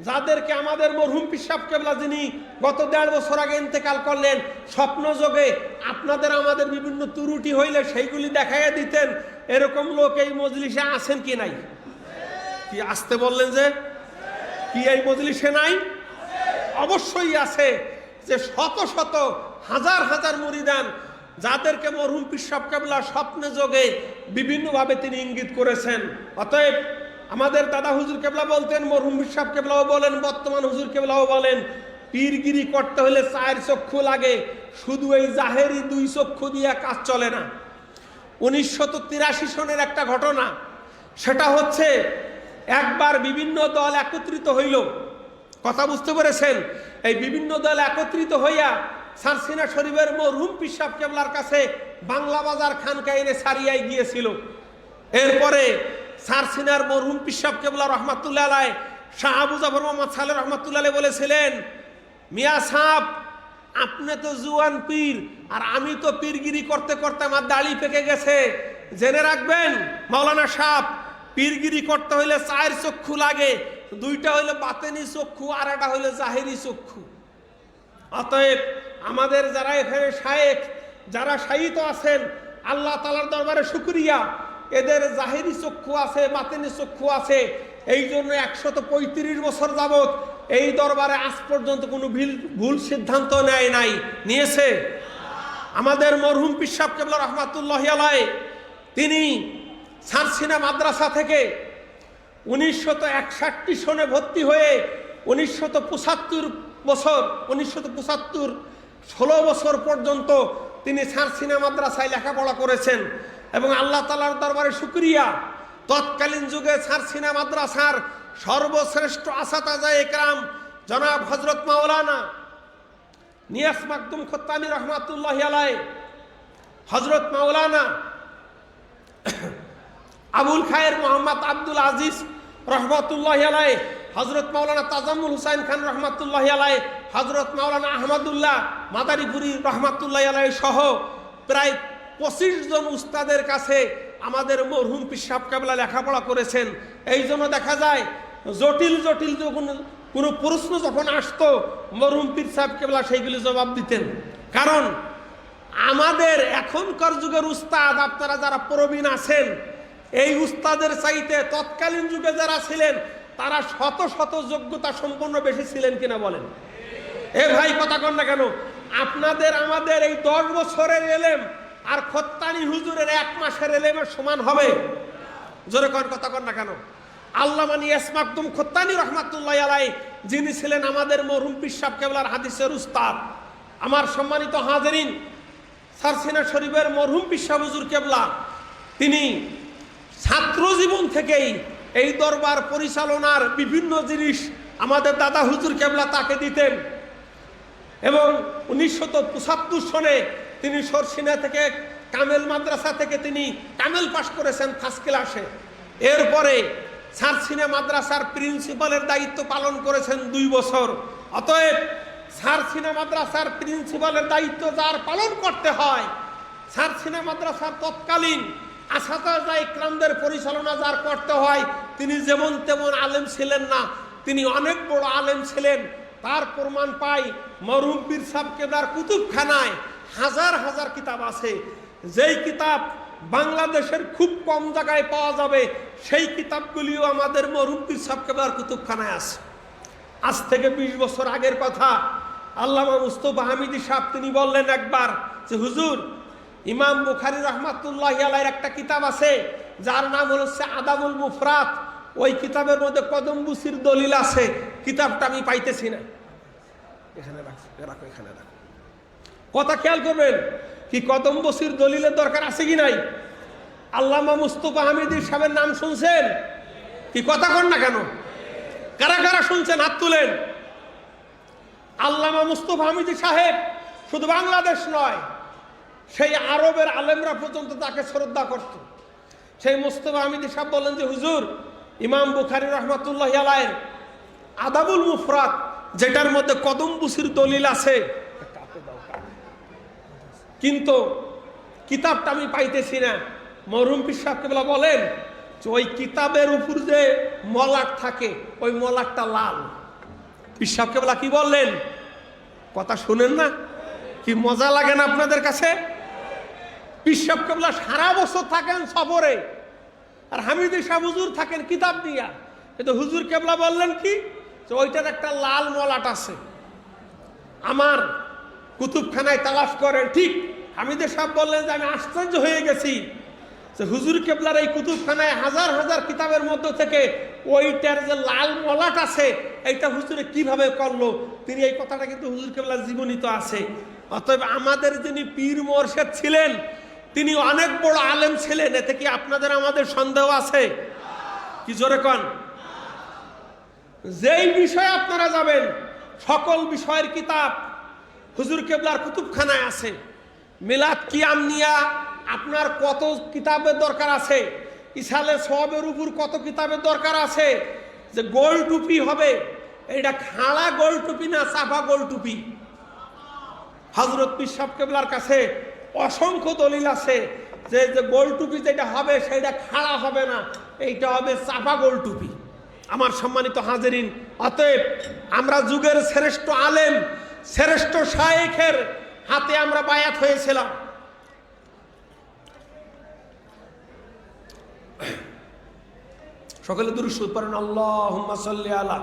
যাদেরকে আমাদের মরহুম পীর সাহেব কেবলা, যিনি গত 1.5 বছর আগে ইন্তেকাল করলেন, স্বপ্ন যোগে আপনাদের আমাদের বিভিন্ন ত্রুটি হইলে সেইগুলি দেখাইয়া দিতেন। এরকম লোক এই মজলিসে আছেন কি নাই? কি আসতে বললেন যে কি এই মজলিসে নাই? অবশ্যই আছে, যে শত শত হাজার হাজার মুরিদান যাদেরকে মরহুম পীর সাহেব কেবলা স্বপ্নে যোগে বিভিন্নভাবে তিনি ইঙ্গিত করেছেন। অতএব আমাদের দাদা হুজুর কেবলা বলতেন, মরহুম পীর সাহেব কেবলাও বলেন, বর্তমান হুজুর কেবলাও বলেন, পীরগিরি করতে হলে 4 চক্ষু লাগে, শুধু এই জাহেরি 2 চক্ষু দিয়ে কাজ চলে না। 1983 সনের একটা ঘটনা, সেটা হচ্ছে একবার বিভিন্ন দল একত্রিত হইল। কথা বুঝতে পেরেছেন? এই বিভিন্ন দল একত্রিত হইয়া সারসিনা শরীফের মরহুম পীর সাহেব কেবলার কাছে বাংলা বাজার খানকাইনে সারিয়ায় গিয়েছিল। এরপরে সারসিনার মরহুম পীর সাহেব কেবলা রহমাতুল্লাহ আলাইহি শাহ আবু জাফর মোহাম্মদ সালেহ রহমাতুল্লাহ আলাইহি বলেছিলেন, মিয়া সাহেব আপনি তো জুয়ান পীর, আর আমি তো পীরগিরি করতে করতে আমার দাড়ি পেকে গেছে। জেনে রাখবেন মাওলানা সাহেব, পীরগিরি করতে হইলে 4 চক্ষু লাগে, 2টা হইলে বাতেনি চক্ষু, আর একটা হইলে জাহেরি চক্ষু। অতএব আমাদের যারা এখানে শায়েখ, যারা শায়িত আছেন, আল্লাহ তাআলার দরবারে শুকরিয়া, এদের জাহেরি চক্ষু আছে, বাতেনি চক্ষু আছে। এই জন্য 135 বছর যাবত এই দরবারে আজ পর্যন্ত কোনো ভুল সিদ্ধান্ত নেয় নাই। নিয়েছে আমাদের মরহুম পীর সাহেব কেবলা রহমাতুল্লাহি আলাইহি, তিনি সারসিনা মাদ্রাসা থেকে 1961 সনে ভর্তি হয়ে 1975 16 বছর পর্যন্ত তিনি সারসিনা মাদ্রাসায় লেখাপড়া করেছেন। এবং আল্লাহ তাআলার দরবারে শুকরিয়া, তৎকালীন যুগে সারসিনা মাদ্রাসার সর্বশ্রেষ্ঠ আসাতাজা একরাম জনাব হযরত মাওলানা নিয়াস মাকদুম খত্তানি রহমাতুল্লাহি আলাইহি, হযরত মাওলানা আবুল খায়ের মোহাম্মদ আব্দুল আজিজ রহমাতুল্লাহি আলাইহি, হযরত মাওলানা তাজাম্মুল হুসাইন খান রহমাতুল্লাহি আলাইহি, হযরত মাওলানা আহমদুল্লাহ মাদারীপুরি রহমাতুল্লাহি আলাইহি সহ প্রায় 25 জন উস্তাদের কাছে আমাদের মরহুম পীর সাহেব কেবলা লেখাপড়া করেছেন। এই জন্য দেখা যায় জটিল জটিল যখন কোনো প্রশ্ন যখন আসতো, মরহুম পীর সাহেব কেবলা সেইগুলি জবাব দিতেন। কারণ আমাদের এখনকার যুগের উস্তাদ, আপনারা যারা প্রবীণ আছেন, এই উস্তাদের চাইতে তৎকালীন যুগে যারা ছিলেন তারা শত শত যোগ্যতা সম্পন্ন বেশি ছিলেন কিনা বলেন? এ ভাই কথা কন না কেন? আপনাদের আমাদের এই 10 বছরের এলেম আর খত্তানি হুজুরের 1 মাসের এলেমের সমান হবে? জোরে কন, কথা কন না কেন? আল্লামা নিয়াস মাকদুম খত্তানি রহমাতুল্লাহি আলাইহি, যিনি ছিলেন আমাদের মরহুম পীর সাহেব কেবলার হাদিসের উস্তাদ, আমার সম্মানিত হাজিরিন, সারসিনা শরীফের মরহুম পীর সাহেব হুজুর কেবলা তিনি ছাত্র জীবন থেকেই এই দরবার পরিচালনার বিভিন্ন জিনিস আমাদের দাদা হুজুর কেবলা তাকে দিতেন। এবং 1975 সনে তিনি সরসিনা থেকে কামেল মাদ্রাসা থেকে তিনি কামেল পাশ করেছেন ফার্স্ট ক্লাসে। এরপরে সারসিনা মাদ্রাসার প্রিন্সিপালের দায়িত্ব পালন করেছেন 2 বছর। অতএব সারসিনা মাদ্রাসার প্রিন্সিপালের দায়িত্ব যার পালন করতে হয়, সারসিনা মাদ্রাসার তৎকালীন আসাতাজা ইকরামদের পরিচালনা যার করতে হয়, তিনি যেমন তেমন আলেম ছিলেন না, তিনি অনেক বড় আলেম ছিলেন। তার প্রমাণ পাই মরহুম পীর সাহেব কেবলার কুতুবখানায় হাজার হাজার কিতাব আছে। যেই কিতাব বাংলাদেশের খুব কম জায়গায় পাওয়া যাবে, সেই কিতাবগুলিও আমাদের মরহুম পীর সাহেব কেবলার কুতুবখানায় আছে। আজ থেকে 20 বছর আগের কথা, আল্লামা মুস্তফা হামিদি সাহেব তিনি বললেন একবার যে হুজুর, ইমাম বুখারী রহমাতুল্লাহি আলাইহির একটা কিতাব আছে যার নাম হচ্ছে আদাবুল মুফরাদ। ওই কিতাবের মধ্যে কদমবুসির দলিল আছে, কিতাবটা আমি পাইতেছি না। এখানে রাখো, এখানে রাখো। কথা খেয়াল করবেন, কি কদমবুসির দলিলের দরকার আছে কি নাই? আল্লামা মুস্তফা হামিদি সাহেবের নাম শুনছেন কি? কথা কন না কেন? কারা কারা শুনছেন হাত তুলেন। আল্লামা মুস্তফা হামিদি সাহেব শুধু বাংলাদেশ নয়, সেই আরবের আলেমরা পর্যন্ত তাকে শ্রদ্ধা করত। সেই মুস্তফা হামিদি সাহেব বলেন যে হুজুর, ইমাম বুখারী রহমাতুল্লাহি আলাইহির আদাবুল মুফরাদ, যেটার মধ্যে কদমবুসির দলিল আছে, কিন্তু কিতাবটা আমি পাইতেছি না। মরহুম পীর সাহেব কেবলা বলেন যে ওই কিতাবের উপর যে মলাট থাকে, ওই মলাটটা লাল। পীর সাহেব কেবলা কি বললেন? কথা শুনেন না? কি মজা লাগে না আপনাদের কাছে? পীর সাহেব কেবলা সারা বছর থাকেন সফরে, আর হামিদি সাহেব হুজুর থাকেন কিতাব দিয়া। কিন্তু হুজুর কেবলা বললেন কি, যে ওইটার একটা লাল মলাট আছে, আমার কুতুবখানায় তালাশ করেন। ঠিক হামিদি সাহেব বললেন যে আমি আশ্চর্য হয়ে গেছি যে হুজুর কেবলার এই কুতুবখানায় হাজার হাজার কিতাবের মধ্য থেকে ওইটার যে লাল মলাট আছে, এইটা হুজুরে কিভাবে করলো। তিনি এই কথাটা কিন্তু হুজুর কেবলার জীবনীত আছে। অতএব আমাদের যিনি পীর মোর্শেদ ছিলেন, তিনি অনেক বড় আলেম ছিলেন। এতে কি আপনাদের আমাদের সন্দেহ আছে? কি জোরে কন? যেই বিষয়ে আপনারা যাবেন, সকল বিষয়ের কিতাব হুজুর কেবলার কুতুবখানায় আছে। মিলাদ কিয়াম নিয়া আপনার কত কিতাবের দরকার আছে, ইসালে সওয়াবের উপর কত কিতাবের দরকার আছে। যে গোল টুপি হবে, এটা খাড়া গোল টুপি না চাপা গোল টুপি। হযরত পীর সাহেব কেবলার কাছে অসংখ্য দলিল আছে যে গোল টুপি যেটা হবে সেটা খাড়া হবে না, এইটা হবে চাপা গোল টুপি। আমার সম্মানিত হাজিরিন, অতএব আমরা যুগের শ্রেষ্ঠ আলেম, শ্রেষ্ঠ শায়েখের হাতে আমরা বায়াত হয়েছিলাম। সকলে দুরূদ পড়েন, আল্লাহুম্মা সাল্লি আলা।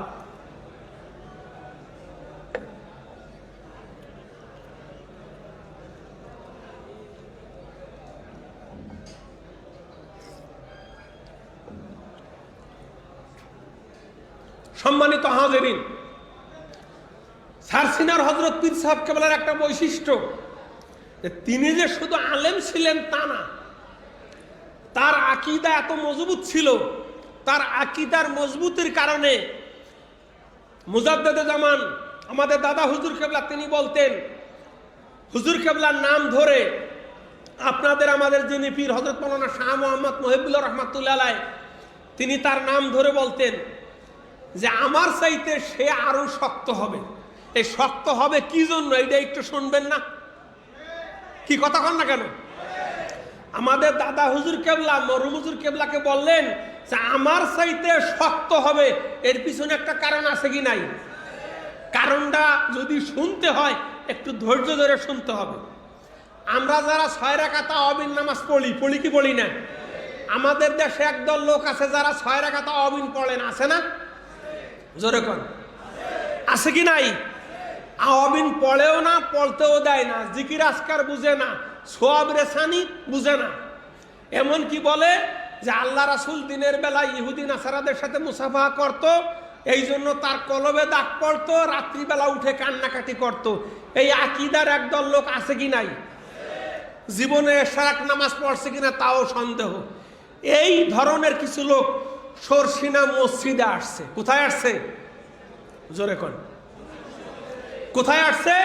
সম্মানিত হাজিরিন, সারসিনার হযরত পীর সাহেব কেবলার একটা বৈশিষ্ট্য, তিনি যে শুধু আলেম ছিলেন তা না, তার আকীদা এত মজবুত ছিল। তার আকীদার মজবুতির কারণে মুজাদ্দেদে জামান আমাদের দাদা হুজুর কেবলা তিনি বলতেন, হুজুর কেবলার নাম ধরে আপনাদের আমাদের যিনি পীর হযরত মাওলানা শাহ মোহাম্মদ মহিবুল্লাহ রহমাতুল্লাহ আলাইহি, তিনি তার নাম ধরে বলতেন যে আমার চাইতে সে আরো শক্ত হবে। এই শক্ত হবে কি জন্য, এইটা একটু শুনবেন না? কি কথা কন না কেন? আমাদের দাদা হুজুর কেবলা মরহুম হুজুর কেবলাকে বললেন যে আমার চাইতে শক্ত হবে, এর পিছনে একটা কারণ আছে কি নাই? কারণটা যদি শুনতে হয় একটু ধৈর্য ধরে শুনতে হবে। আমরা যারা 6 রাকাত তাওয়াবিন নামাজ পড়ি কি পড়ি না? আমাদের দেশে একদল লোক আছে যারা 6 রাকাত তাওয়াবিন পড়েন, আছে না? জোরে কোন আছে কি নাই? আওয়াবিন পড়েও না, পড়তেও দেয় না, জিকির আজকার বুঝে না, সোয়াব রেসানি বুঝে না। এমন কি বলে যে আল্লাহ রাসূল দিনের বেলা ইহুদি নাসারাদের সাথে মুসাফা করত, এই জন্য তার কলবে দাগ পড়তো, রাত্রিবেলা উঠে কান্নাকাটি করত। এই আকীদার একদল লোক আছে কি নাই? জীবনে এশরাক নামাজ পড়ছে কিনা তাও সন্দেহ। এই ধরনের কিছু লোক সরসিনা মসজিদে আসছে। কোথায় আসছে? জোরে কোন কোথায় আসছে?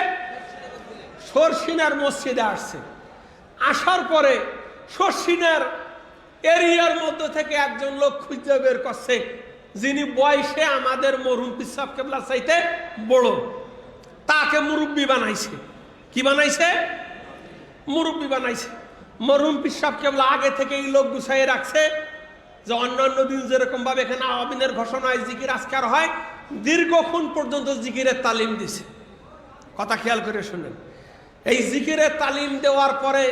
সরসিনার মসজিদে আসছে। আসার পরে সরসিনার এরিয়ার মধ্যে থেকে একজন লোক খুঁজে বের করছে, যিনি বয়সে আমাদের মরহুম পীর সাহেব কেবলা চাইতে বড়। তাকে মুরব্বী বানাইছে। কি বানাইছে? মুরব্বী বানাইছে। মরহুম পীর সাহেব কেবলা আগে থেকে এই লোক গুছাইয়ে রাখছে যে অন্যান্য দিন যেরকম ভাবে এখানে আওয়াবিনের ঘোষণা হয়, জিকির আজকার হয়, দীর্ঘক্ষণ পর্যন্ত জিকিরের তালিম দিছে। কথা খেয়াল করে শুনেন। এই জিকিরের তালিম দেওয়ার পরে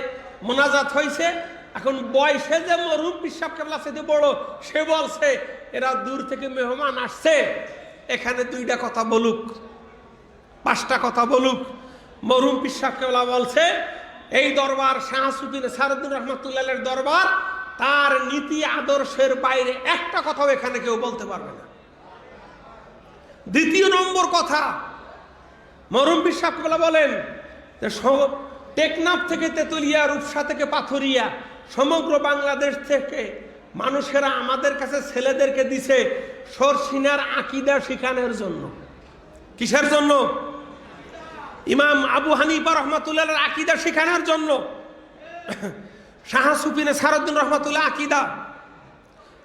মোনাজাত হয়েছে। এখন বয়সে যে মরহুম পীর সাহেব কেবলা চাইতে বড়, সে বলছে এরা দূর থেকে মেহমান আসছে, এখানে 2টা কথা বলুক, 5টা কথা বলুক। মরহুম পীর সাহেব কেবলা বলছে এই দরবার শাহ সুফি নেসারউদ্দিন রহমাতুল্লাহের দরবার, তার নীতি আদর্শের বাইরে একটা কথাও এখানে কেউ বলতে পারবে না। দ্বিতীয় নম্বর কথা, মরহুম পীর সাহেব কেবলা বলেন যে টেকনাফ থেকে তেতুলিয়া, রূপসা থেকে পাথরিয়া, সমগ্র বাংলাদেশ থেকে মানুষেরা আমাদের কাছে ছেলেদেরকে দিছে সরসিনার আকীদা শিখানোর জন্য। কিসের জন্য? ইমাম আবু হানিফা রহমাতুল্লাহর আকীদা শিখানোর জন্য। শাহ সুফি নেসারউদ্দিন রহমাতুল্লাহ আকীদা,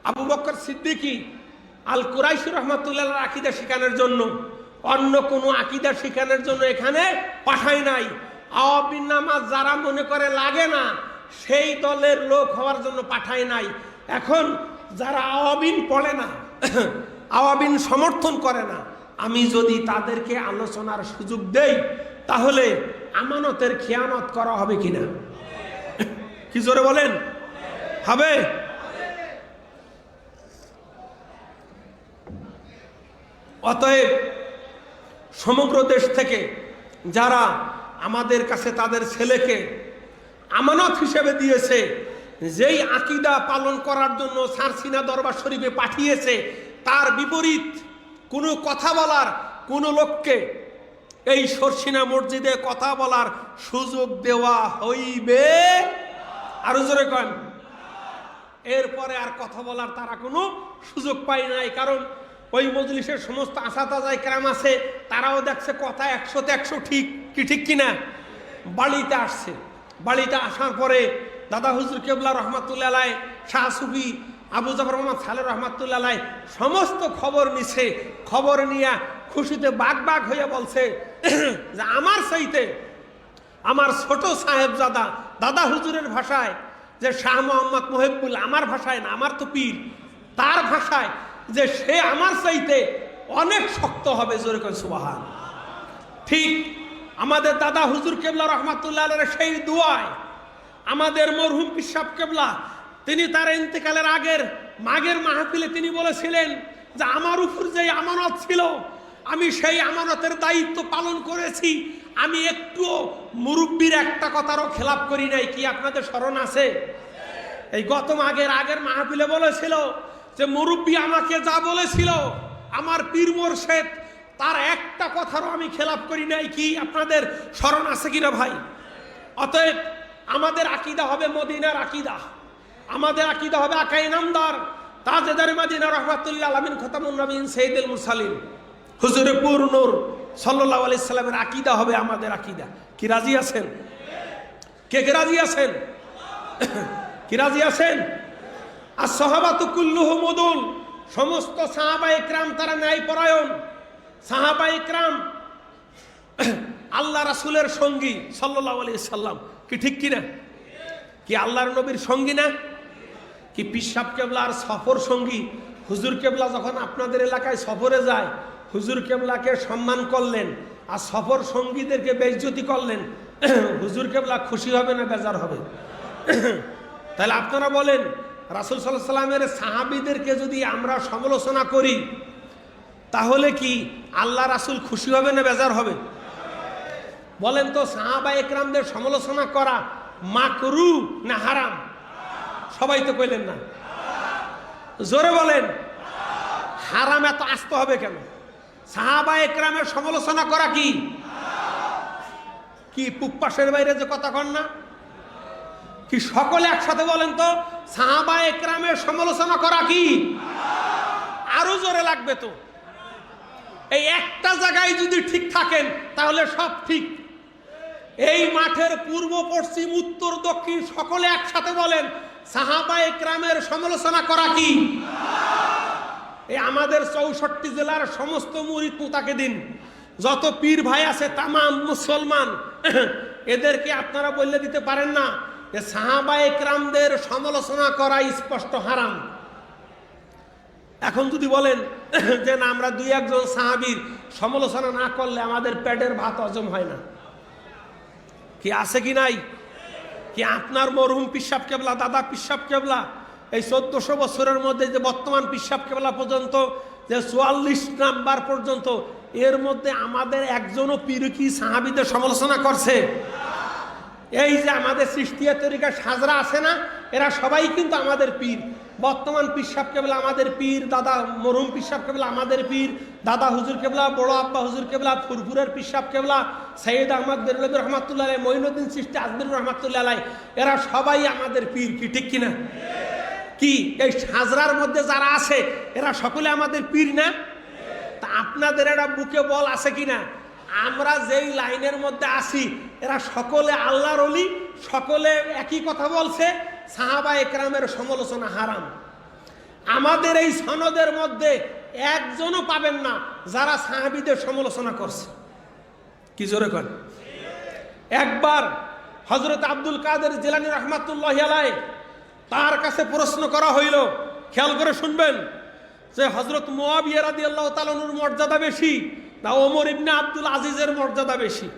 আবু বকর সিদ্দিকী আল কুরাইশি রহমাতুল্লাহর আকীদা শিখানোর জন্য। অন্য কোনো আকীদা শিখানোর জন্য এখানে পাঠায় নাই। আওয়াবিন নামাজ যারা মনে করে লাগে না, সেই দলের লোক হওয়ার জন্য পাঠায় নাই। এখন যারা আওয়াবিন পড়ে না, আওয়াবিন সমর্থন করে না, আমি যদি তাদেরকে আলোচনার সুযোগ দেই তাহলে আমানতের খেয়ানত করা হবে কিনা? কি জোরে বলেন? হবে? অতএব সমগ্র দেশ থেকে যারা আমাদের কাছে তাদের ছেলেকে আমানত হিসেবে দিয়েছে, যেই আকীদা পালন করার জন্য সারসিনা দরবার শরীফে পাঠিয়েছে, তার বিপরীত কোনো কথা বলার কোনো লোককে এই সরসিনা মসজিদে কথা বলার সুযোগ দেওয়া হইবে। আরো জোরে কন। এরপরে আর কথা বলার তারা কোনো সুযোগ পায় নাই। কারণ ওই মজলিসের সমস্ত আসাতাজাই কেরাম আছে, তারাও দেখছে কথা 100তে 100 ঠিক কি ঠিক কিনা। বাড়িতে আসছে। বাড়িতে আসার পরে দাদা হুজুর কেবলা রহমাতুল্লাহ আলাইহি, শাহ সুফি আবু জাফর মোহাম্মদ সালেহ রহমাতুল্লাহ আলাইহি সমস্ত খবর নিছে। খবর নিয়ে খুশিতে বাগ বাগ হয়ে বলছে যে আমার চাইতে আমার ছোট সাহেবজাদা, দাদা হুজুরের ভাষায় যে শাহ মোহাম্মদ মহিবুল, আমার ভাষায় না, আমার তো পীর, তার ভাষায় যে সে আমার চাইতে অনেক শক্ত হবে। জোরে কয় সুবহান। ঠিক আমাদের দাদা হুজুর কেবলা রহমাতুল্লাহ আলাইহির সেই দুয়ায় আমাদের মরহুম পীর সাহেব কেবলা তিনি তার ইন্তেকালের আগের মাঘের মাহফিলে তিনি বলেছিলেন যে আমার উপর যে আমানত ছিল, আমি সেই আমানতের দায়িত্ব পালন করেছি। আমি একটুও মুরব্বীর একটা কথারও খেলাপ করি নাই। কি আপনাদের স্মরণ আছে? এই গত আগের মাহফিলে বলেছিল যে মুরব্বী আমাকে যা বলেছিল, আমার পীর মোরশেদ তার একটা কথারও আমি খেলাপ করি নাই। কি আপনাদের স্মরণ আছে কিনা ভাই? অতএব আমাদের আকীদা হবে মদিনার আকীদা। আমাদের আকীদা হবে আকায়ে নামদার তাজেদার মদিনা রহমাতুল্লাহ আলামিন খতামুন নবীন সাইয়্যিদুল মুরসালিন হুজুরে পুর নূর সাল্লাল্লাহু আলাইহি সাল্লামের আকীদা হবে আমাদের আকীদা। কি রাজি আছেন? কে কে রাজি আছেন? কি রাজি আছেন? আর সাহাবাতু কুল্লুহুম উদুল, সমস্ত সাহাবায়ে কেরাম তারা ন্যায়পরায়ণ। সাহাবায়ে কেরাম আল্লাহ রাসূলের সঙ্গী সাল্লাল্লাহু আলাইহি সাল্লাম, কি ঠিক কিনা? কি আল্লাহর নবীর সঙ্গী না? কি পীর সাহেব কেবলার সফর সঙ্গী? হুজুর কেবলা যখন আপনাদের এলাকায় সফরে যায়, হুজুর কেবলাকে সম্মান করলেন আর সফর সঙ্গীদেরকে বেইজ্জতি করলেন, হুজুর কেবলা খুশি হবে না বেজার হবে? তাহলে আপনারা বলেন, রাসূল সাল্লাল্লাহু আলাইহি সাল্লামের সাহাবীদেরকে যদি আমরা সমালোচনা করি তাহলে কি আল্লাহ রাসূল খুশি হবে না বেজার হবে? বলেন তো, সাহাবায়ে কেরামদের সমালোচনা করা মাকরু না হারাম? সবাই তো কইলেন না, জোরে বলেন। হারাম এত আসতে হবে কেন? সাহাবায়ে কেরামের সমালোচনা করা কি কি পুপ্পাসের বাইরে যে কথা কন না? কি সকলে একসাথে বলেন তো, সাহাবায়ে কেরামের সমালোচনা করা কি? আরো জোরে লাগবে তো। এই একটা জায়গায় যদি ঠিক থাকেন তাহলে সব ঠিক। এই মাঠের পূর্ব পশ্চিম উত্তর দক্ষিণ সকলে একসাথে বলেন, সাহাবায়ে কেরামের সমালোচনা করা কি? এই আমাদের 64 জেলার সমস্ত মুরিদ মুতাকিদিন, যত পীর ভাই আছে, তামাম মুসলমান, এদেরকে আপনারা বলে দিতে পারেন না যে সাহাবায়ে কেরামদের সমালোচনা করা স্পষ্ট হারাম? এখন যদি বলেন যে না, আমরা দুই একজন সাহাবীর সমালোচনা না করলে আমাদের পেটের ভাত হজম হয় না, কি আছে কি নাই? কি আপনার মরহুম পীর সাহেব কেবলা, দাদা পীর সাহেব কেবলা, এই 1400 বছরের মধ্যে যে বর্তমান পীর সাহেব কেবলা পর্যন্ত যে 44 নাম্বার পর্যন্ত, এর মধ্যে আমাদের একজনও পীর কি সাহাবীদের সমালোচনা করছে? এই যে আমাদের সৃষ্টিয়া তরিকা সাজরা আছে না, এরা সবাই কিন্তু আমাদের পীর। বর্তমান পীর সাহেব কেবলা আমাদের পীর, দাদা মরহুম পীর সাহেব কেবলা আমাদের পীর, দাদা হুজুর কেবলা, বড় আব্বা হুজুর কেবলা, ফুরফুরের পীর সাহেব কেবলা, সৈয়দ আহমদ বেরলভী রহমাতুল্লাহ আলাইহি, মঈনুদ্দিন চিশতি আজমির রহমাতুল্লাহ আলাইহি, এরা সবাই আমাদের পীর। কি ঠিক কিনা? কি এই সাজরার মধ্যে যারা আছে এরা সকলে আমাদের পীর না? তা আপনাদের এটা বুকে বল আছে কিনা? আমরা যেই লাইনের মধ্যে আছি এরা সকলে আল্লাহর ওলি, সকলে একই কথা বলছে, সাহাবায়ে কেরামের সমালোচনা হারাম। আমাদের এই সনদের মধ্যে একজনও পাবেন না যারা সাহাবীদের সমালোচনা করছে। কি জোরে করেন? একবার হযরত আব্দুল কাদের জিলানী রাহমাতুল্লাহি আলাইহি, তার কাছে প্রশ্ন করা হইল, খেয়াল করে শুনবেন, যে হযরত মুআবিয়া রাদিয়াল্লাহু তাআলা আনহুর মর্যাদা বেশি না ওমর ইবনে আব্দুল আজিজের মর্যাদা বেশি?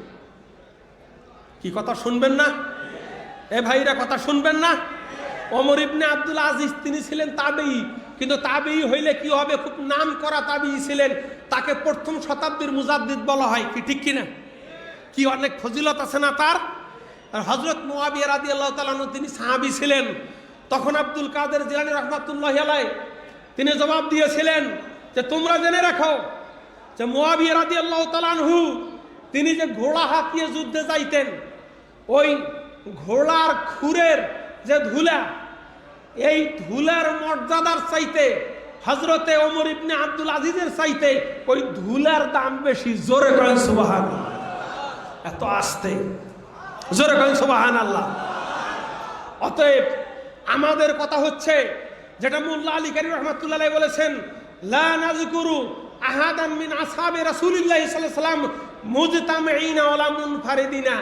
কি কথা শুনবেন না? এ ভাইরা কথা শুনবেন না? ওমর ইবনে আব্দুল আজিজ তিনি ছিলেন তাবেঈ, কিন্তু তাবেঈ হইলে কি হবে? খুব নাম করা তাবেঈ ছিলেন, তাকে প্রথম শতাব্দীর মুজাদ্দিদ বলা হয়। কি ঠিক কিনা? কি অনেক ফজিলত আছে না তার? আর হযরত মুআবিয়া রাদিয়াল্লাহু তাআলা আনহু তিনি সাহাবী ছিলেন। তখন আব্দুল কাদের জিলানী রাহমাতুল্লাহি আলাইহি তিনি জবাব দিয়েছিলেন যে তোমরা জেনে রাখো যে মুআবিয়া রাদিয়াল্লাহু তাআলা আনহু তিনি যে ঘোড়া হাঁকিয়ে যুদ্ধে যাইতেন, ওই ঘোড়ার খুরের যে ধুলা, এই ধুলার মর্যাদার চাইতে হযরতে ওমর ইবনে আব্দুল আজিজের চাইতে ওই ধুলার দাম বেশি। জোরে করেন সুবহানাল্লাহ। এত আস্তে, জোরে করেন সুবহানাল্লাহ। অতএব আমাদের কথা হচ্ছে যেটা মোল্লা আলী কারী রাহমাতুল্লাহ আলাইহি বলেছেন, লা নাযকুরু আহাদাম মিন আসহাবি রাসূলিল্লাহি সাল্লাল্লাহু আলাইহি ওয়াসাল্লাম মুজতামিঈনা ওয়ালা মুনফারিদিনা।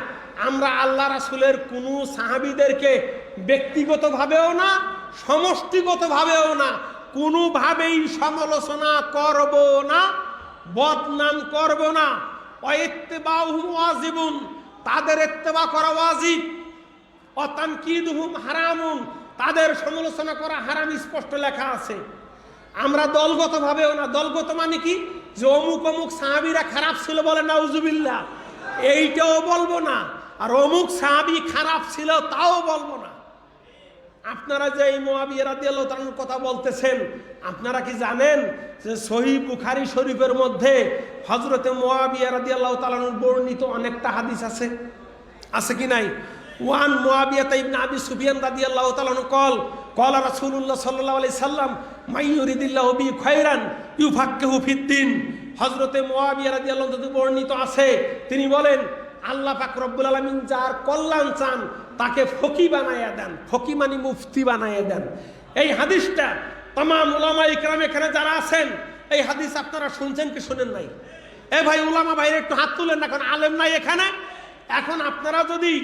আমরা আল্লাহ রাসূলের কোন সাহাবীদেরকে ব্যক্তিগতভাবেও না, সমষ্টিগতভাবেও না, কোনোভাবেই সমালোচনা করব না, বদনাম করব না। ওয়াইত্তিবাউহুম ওয়াজিবুন, তাদের ইত্তেবা করা ওয়াজিব। অতানকিদুহুম হারামুন, তাদের সমালোচনা করা হারাম, স্পষ্ট লেখা আছে। আমরা দলগতভাবেও না। দলগত মানে কি? যে অমুক অমুক সাহাবীরা খারাপ ছিল বলে নাউজুবিল্লাহ, এইটাও বলবো না। আর অমুক সাহাবী খারাপ ছিল তাও বলবো না। আপনারা যে এই মুআবিয়া রাদিয়াল্লাহু তাআলার কথা বলতেছেন, আপনারা কি জানেন যে সহিহ বুখারী শরীফের মধ্যে হযরতে মুআবিয়া রাদিয়াল্লাহু তাআলার বর্ণিত অনেকটা হাদিস আছে? আছে কি নাই? ওয়ান মুআবিয়া ইবনে আবি সুফিয়ান রাদিয়াল্লাহু তাআলা কল কলা রাসূলুল্লাহ সাল্লাল্লাহু আলাইহি সাল্লাম মাই ইউরিদিল্লাহু বি খায়রান ইউফাক্কিহু ফিদ্দিন। হযরতে মুআবিয়া রাদিয়াল্লাহু আনহু থেকে বর্ণিত আছে, তিনি বলেন আল্লাহ পাক রব্বুল আলামিন যার কল্যাণ চান তাকে ফকি বানায়া দেন, ফকি মানে মুফতি বানায়া দেন। এই হাদিসটা তামাম উলামায়ে কেরাম এখানে যারা আছেন, এই হাদিস আপনারা শুনছেন কি শুনেন নাই? এ ভাই উলামা ভাইরা একটু হাত তুলেন না, কারণ আলেম নাই এখানে। এখন আপনারা যদি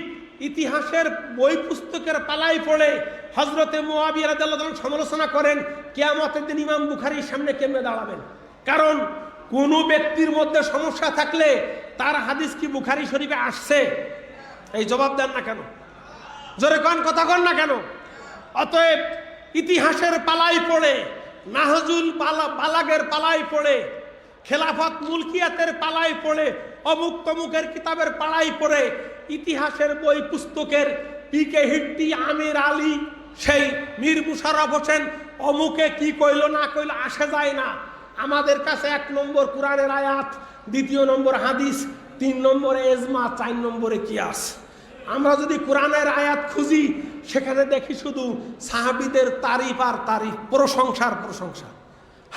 ইতিহাসের বই পুস্তকের পালাই পড়ে হযরতে মুআবিয়া রাদিয়াল্লাহু আনহু সমালোচনা করেন, কিয়ামতের দিন ইমাম বুখারীর সামনে কেমনে দাঁড়াবেন? কারণ কোন ব্যক্তির মধ্যে সমস্যা থাকলে তার হাদিস কি বুখারী শরীফে আসছে? এই জবাব দেন না কেন? জোরে কোন কথা কন না কেন? অতএব ইতিহাসের পালাই পড়ে, নাহজুল বালাগের পালাই পড়ে, খেলাফত মুলকিয়াতের পালাই পড়ে, অমুক তমুকের কিতাবের পালাই পড়ে, ইতিহাসের বই পুস্তকের পিকে হিট্টি, আমির আলী, সেই মীর মুশাররফ হোসেন অমুকে কি কইল না কইল আসে যায় না। আমাদের কাছে 1 নম্বর কোরআনের আয়াত, 2 নম্বর হাদিস, 3 নম্বরে ইজমা, 4 নম্বরে কিয়াস। আমরা যদি কোরআনের আয়াত খুঁজি সেখানে দেখি শুধু সাহাবীদের তারিফ আর তারিফ, প্রশংসার প্রশংসা।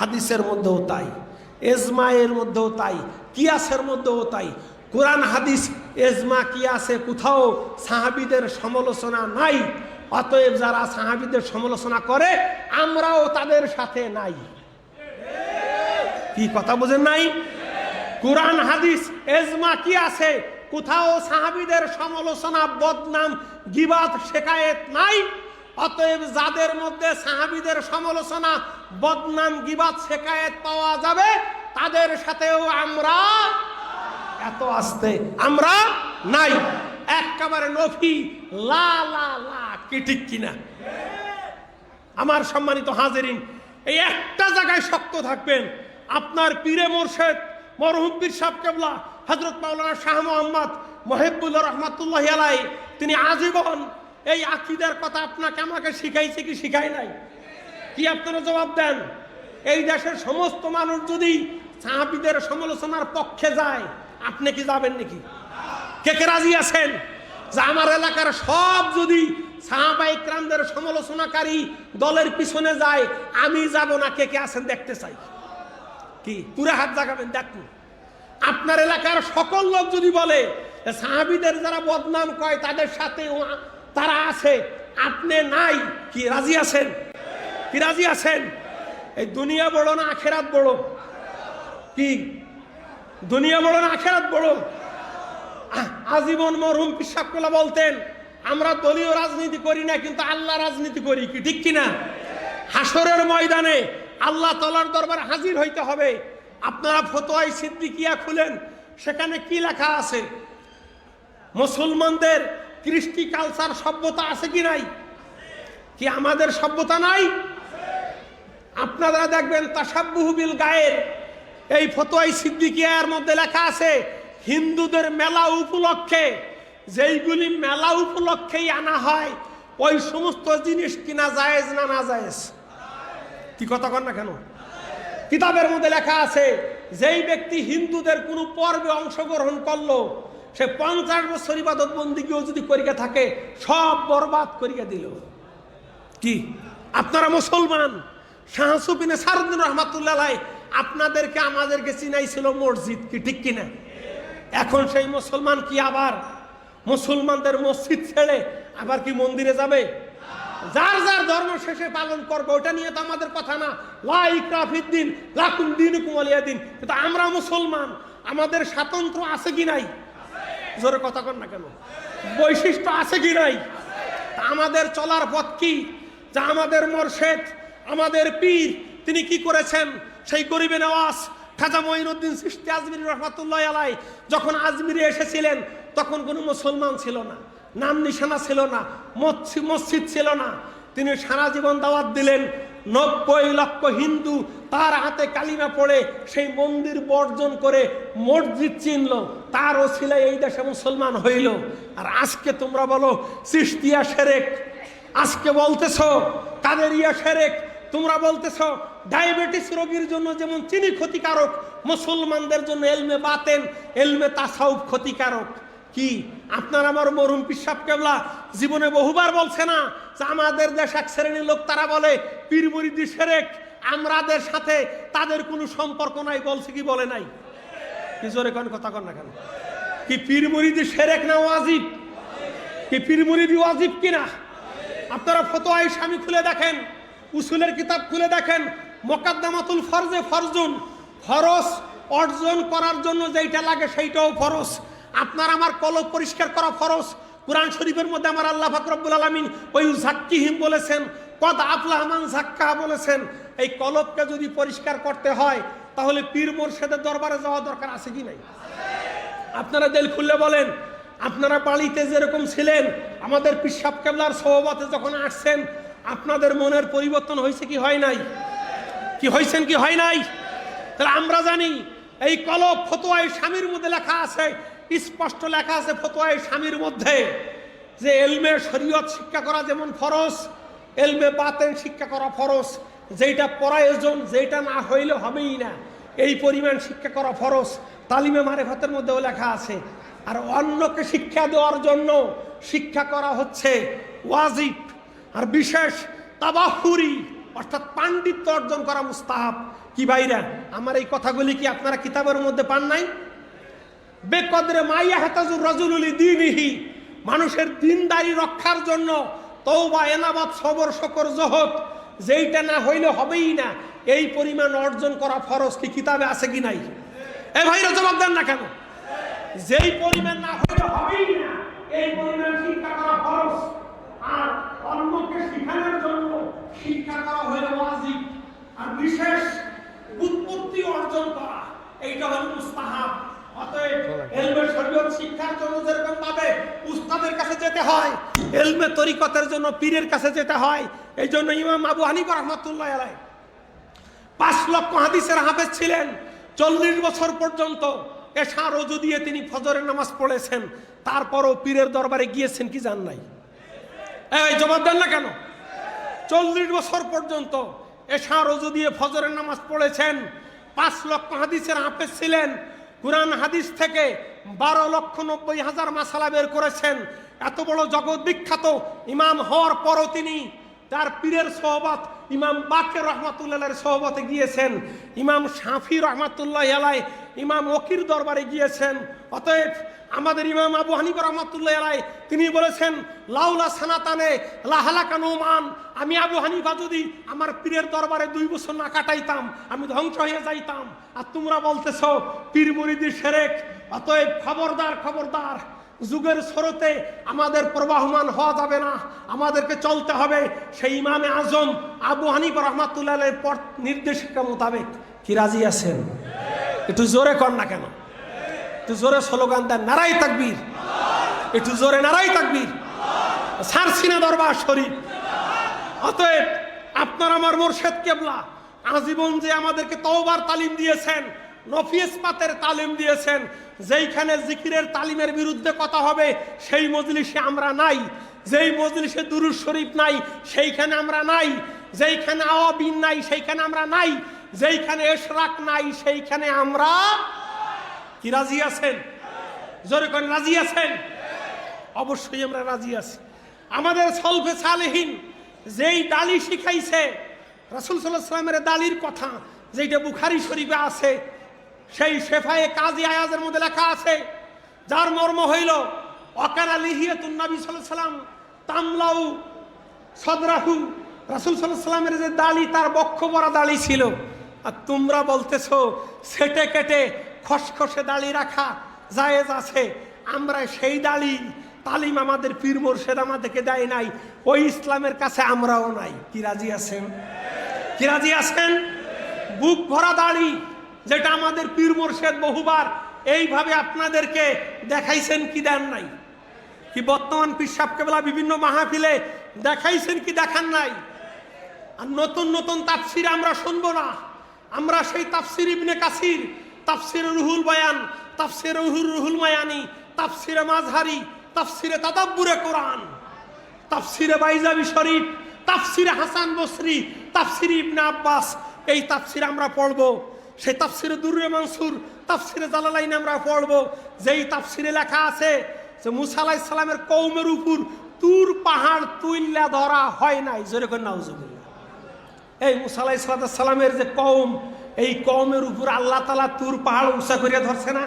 হাদিসের মধ্যেও তাই, ইজমায়ের মধ্যেও তাই, কিয়াসের মধ্যেও তাই। কোরআন হাদিস ইজমা কিয়াসে কোথাও সাহাবীদের সমালোচনা নাই। অতএব যারা সাহাবীদের সমালোচনা করে আমরাও তাদের সাথে নাই। কি কথা বুঝেন নাই? কোরআন হাদিস ইজমা কিয়াসে কোথাও সাহাবীদের সমালোচনা, বদনাম, গীবাত, শিকায়েত নাই। অতএব যাদের মধ্যে সাহাবীদের সমালোচনা, বদনাম, গীবাত, শিকায়েত পাওয়া যাবে তাদের সাথেও আমরা, এত আস্তে আমরা নাই, একেবারে নফি, লা লা লা। কি ঠিক কিনা? আমার সম্মানিত হাজিরিন, এই একটা জায়গায় শক্ত থাকবেন। আপনার পীরে মুর্শিদ মরহুম পীর সাহেব কেবলা হযরত মাওলানা শাহ মোহাম্মদ মুহিব্বুল্লাহ রাহমাতুল্লাহি আলাইহি, তিনি আজীবন এই আকীদার কথা আপনাকে আমাকে শিখাইছে কি শিখায় নাই? কি আপনারা জবাব দেন? এই দেশের সমস্ত মানুষ যদি সাহাবীদের সমালোচনার পক্ষে যায়, আপনি কি যাবেন নাকি? কে কে রাজি আছেন যে আমার এলাকার সব যদি সাহাবায়ে কেরামদের সমালোচনাকারী দলের পিছনে যায়, আমি যাব না? কে কে আছেন দেখতে চাই? কি পুরো হাত জাগাবেন দেখুন। আপনার এলাকার সকল লোক যদি বলে সাহাবীদের যারা বদনাম কয় তাদের সাথে তারা আছে, আপনি নাই, কি রাজি আছেন? কি রাজি আছেন? এই দুনিয়া বড় না আখেরাত বড়? কি দুনিয়া বড় না আখেরাত বড়? আজীবন মরহুম পীর সাহেব কেবলা বলতেন, আমরা দলীয় রাজনীতি করি না, কিন্তু আল্লাহ রাজনীতি করি। কি ঠিক কিনা? হাসরের ময়দানে আল্লাহ তাআলার দরবারে হাজির হইতে হবে। আপনারা ফতোয়ায়ে সিদ্দিকিয়া খুলেন, সেখানে কি লেখা আছে? মুসলমানদের কৃষ্টি, কালচার, সভ্যতা আছে কি নাই? কি আমাদের সভ্যতা নাই? আপনারা দেখবেন তাসাব্বুহু বিল গায়ের এই ফতোয়ায়ে সিদ্দিকিয়ার মধ্যে লেখা আছে, হিন্দুদের মেলা উপলক্ষে যেইগুলি মেলা উপলক্ষেই আনা হয় ওই সমস্ত জিনিস কিনা জায়েজ না না জায়েজ? কি কথা কন না কেন? কিতাবের মধ্যে লেখা আছে, যেই ব্যক্তি হিন্দুদের কোনো পর্বে অংশগ্রহণ করলো সে 50 বছর ইবাদত বন্দেগীও যদি করিয়া থাকে সব বরবাদ করিয়া দিল। কি আপনারা মুসলমান? শাহ সুফি সারুদ্দিন রহমাতুল্লাহ আলাইহি আপনাদেরকে আমাদেরকে চিনাইছিল মসজিদ। কি ঠিক কিনা? এখন সেই মুসলমান কি আবার মুসলমানদের মসজিদ ছেড়ে আবার কি মন্দিরে যাবে? যার যার ধর্ম শেষে পালন করবে, ওটা নিয়ে তো আমাদের কথা না। লা ইকরাহা ফিদ্দিন, লাকুম দীনুকুম ওয়ালিয়া দিন। কিন্তু আমরা মুসলমান, আমাদের স্বাতন্ত্র্য আছে কি নাই? জোরে কথা কন না কেন? বৈশিষ্ট্য আছে কি নাই? আমাদের চলার পথ কি? যা আমাদের মুর্শিদ, আমাদের পীর, তিনি কি করেছেন? সেই গরিবে নওয়াজ খাজা মঈনুদ্দিন চিশতি আজমিরি রহমাতুল্লাহি আলাইহি যখন আজমিরে এসেছিলেন তখন কোনো মুসলমান ছিল না, নাম নিশানা ছিল না, মসজিদ ছিল না। তিনি সারা জীবন দাওয়াত দিলেন। 90 লক্ষ হিন্দু তার হাতে কালিমা পড়ে সেই মন্দির বর্জন করে মসজিদ চিনল, তার ওসিলায় এই দেশে মুসলমান হইল। আর আজকে তোমরা বলো চিশতিয়া শিরক, আজকে বলতেছো কাদেরিয়া শিরক, তোমরা বলতেছো ডায়াবেটিস রোগীর জন্য যেমন চিনি ক্ষতিকারক, মুসলমানদের জন্য এলমে বাতেন, এলমে তাসাউফ ক্ষতিকারক। কি আপনার আমার মরহুম পীর সাহেব কেবলা জীবনে বহুবার বলছে না যে আমাদের দেশ এক শ্রেণীর লোক তারা বলে পীর মুরিদি শিরক, আমরাদের সাথে তাদের কোনো সম্পর্ক নাই, বলছে কি বলে নাই? কি জোরে কোন কথা কন না কেন? কি পীর মুরিদি শিরক না ওয়াজিব? কি পীর মুরিদি ওয়াজিব কিনা? আপনারা ফতোয়া ইসলামী খুলে দেখেন, উসুলের কিতাব খুলে দেখেন, মুকাদ্দামাতুল ফরজে ফরজুন, ফরজ অর্জন করার জন্য যেইটা লাগে সেইটাও ফরজ। আপনার আমার কলব পরিষ্কার করা ফরজ। কুরআন শরীফের মধ্যে আমার আল্লাহ পাক রব্বুল আলামিন ওই যাক্কিহিম বলেছেন, কদ আফলাহা মান যাক্কাহা বলেছেন। এই কলবকে যদি পরিষ্কার করতে হয় তাহলে পীর মুর্শিদের দরবারে যাওয়া দরকার আছে কি নাই? আপনারা দিল খুলে বলেন, আপনারা বাড়িতে যেরকম ছিলেন আমাদের পীর সাহেব কেবলার সোহবতে যখন আসছেন আপনাদের মনের পরিবর্তন হয়েছে কি হয় নাই? কি হয়েছেন কি হয় নাই? তাহলে আমরা জানি এই কলব ফতোয়ায়ে শামীর মধ্যে লেখা আছে, স্পষ্ট লেখা আছে ফতোয়ায়ে শামীর মধ্যে যে ইলমে শরীয়ত শিক্ষা করা যেমন ফরজ, ইলমে বাতেন শিক্ষা করা ফরজ। যেটা প্রয়োজন, যেটা না হইলে হবেই না, এই পরিমাণ শিক্ষা করা ফরজ। তালিমে মারিফাতের মধ্যেও লেখা আছে। আর অন্যকে শিক্ষা দেওয়ার জন্য শিক্ষা করা হচ্ছে ওয়াজিব। আর বিশেষ তাবাহুরি অর্থাৎ পাণ্ডিত্য অর্জন করা মুস্তাহাব। কি ভাইরা, আমার এই কথাগুলি কি আপনারা কিতাবের মধ্যে পান নাই? বেকদরে মাইয়া হাতাজুর রাজুলুলি দীনিহি, মানুষের দিনদারি রক্ষার জন্য তওবা, এনাবাত, সবর, শকর, জহদ, যেইটা না হইলে হবেই না, এই পরিমাণ অর্জন করা ফরজ কি কিতাবে আছে কি নাই? এ ভাইরা জবাব দেন না কেন? যেই পরিমাণ না হইলে হবেই না, এই পরিমাণ শিক্ষা করা ফরজ। আর অন্যকে শিখানোর জন্য শিক্ষা করা হলো ওয়াজিব। আর বিশেষ উৎপত্তি অর্জন করা এইটা হলো মুস্তাহাব। অতএব ইলমে শরীয়ত শিক্ষার জন্য যেরকম ভাবে উস্তাদের কাছে যেতে হয়, ইলমে তরিকতের জন্য পীরের কাছে যেতে হয়। এই জন্য ইমাম আবু হানিফা রাহমাতুল্লাহি আলাইহি 5 লক্ষ হাদিসের হাফেজ ছিলেন। 40 বছর পর্যন্ত এশা রোজু দিয়ে তিনি ফজরের নামাজ পড়েছেন। তারপরও পীরের দরবারে গিয়েছেন কি যান নাই? এই জবাব দেন না কেন? 40 বছর পর্যন্ত এশা রোজু দিয়ে ফজরের নামাজ পড়েছেন। 5 লক্ষ হাদিসের হাফেজ ছিলেন। কুরআন হাদিস থেকে 12,90,000 মাসালা বের করেছেন। এত বড় জগৎ বিখ্যাত ইমাম হওয়ার পরও তিনি তার পীরের সোহবত ইমাম বাকের রহমাতুল্লাহের সোহবতে গিয়েছেন। ইমাম শাফি রহমাতুল্লাহি আলাইহি ইমাম ওকির দরবারে গিয়েছেন। অতএব আমাদের ইমাম আবু হানিফা রহমাতুল্লাহি আলাইহি তিনি বলেছেন, লাউলা সানাতানে লা হালাকা নুমান, আমি আবু হানিফা যদি আমার পীরের দরবারে 2 বছর না কাটাইতাম আমি ধ্বংস হয়ে যাইতাম। আর তোমরা বলতেছো পীর মুরিদি শিরক। অতএব খবরদার খবরদার, যুগের স্রোতে আমাদের প্রবাহমান হওয়া যাবে না, আমাদেরকে চলতে হবে সেই ইমামে আজম আবু হানিফা রাহমাতুল্লাহি আলাইহির পথ নির্দেশিকা মোতাবেক। কি রাজি আছেন? একটু জোরে কর না কেন? একটু জোরে স্লোগান দেন, নারায়ে তাকবীর। একটু জোরে নারায়ে তাকবীর। ছাড়ছি না দরবার শরীফ। অতএব আপনার আমার মুর্শিদ কেবলা আজীবন যে আমাদেরকে তওবার তালিম দিয়েছেন, নফি ইসবাতের তালিম দিয়েছেন, যেইখানে জিকিরের তালিমের বিরুদ্ধে কথা হবে সেই মজলিসে আমরা নাই। যেই মজলিসে দুরূদ শরীফ নাই সেইখানে আমরা নাই। যেইখানে আওয়াবিন নাই সেইখানে আমরা নাই। যেইখানে ইশরাক নাই সেইখানে আমরা কি রাজি আছেন? জোরে কোন রাজি আছেন? অবশ্যই আমরা রাজি আছি। আমাদের সলফে সালেহিন যেই দালি শিখাইছে, রাসূল সাল্লাল্লাহু আলাইহি ওয়াসাল্লামের দালির কথা যেটা বুখারী শরীফে আছে, সেই শেফায়ে কাজী আয়াজের মধ্যে লেখা আছে, যার মর্ম হইল ওয়াকানা লিহিয়াতুন নবী সাল্লাল্লাহু আলাইহি ওয়াসাল্লাম তামলাউ সদরাহু, রাসূল সাল্লাল্লাহু আলাইহি ওয়াসাল্লামের যে দাড়ি তার বক্ষ ভরা দাড়ি ছিল। আর তোমরা বলতেছো সেটে কেটে খসখসে দাড়ি রাখা জায়েজ আছে। আমরা সেই দাড়ি তালিম আমাদের পীর মুর্শিদ আমাদেরকে দেয় নাই, ওই ইসলামের কাছে আমরাও নাই। কি রাজি আছেন? কি রাজি আছেন? বুক ভরা দাড়ি যেটা আমাদের পীর মুর্শিদ বহুবার এইভাবে আপনাদেরকে দেখাইছেন কি দেন নাই? কি বর্তমান পীর সাহেব কেবলা বিভিন্ন মাহফিলে দেখাইছেন কি দেখান নাই? আর নতুন নতুন তাফসির আমরা শুনবো না। আমরা সেই তাফসির ইবনে কাসির, তাফসির রুহুল বয়ান, তাফসির রুহুল মায়ানি, তাফসিরে মাযহারি, তাফসিরে তাদাব্বুরে কোরআন, তাফসিরে বাইজাবি শরীফ, তাফসিরে হাসান বসরি, তাফসির ইবনে আব্বাস, এই তাফসির আমরা পড়বো। সেই তাফসিরে দুররে মানসুর, তাফসিরে জালালাইন আমরা পড়বো। যেই তাফসিরে লেখা আছে যে মুসা আলাইহিস সালামের কওমের উপর তুর পাহাড় তুইল্লা ধরা হয় নাই। জোরে করে নাউজুবিল্লাহ। এই মুসা আলাইহিস সালামের যে কওম, এই কওমের উপর আল্লাহ তাআলা তুর পাহাড় উঁচা করিয়া ধরছে না?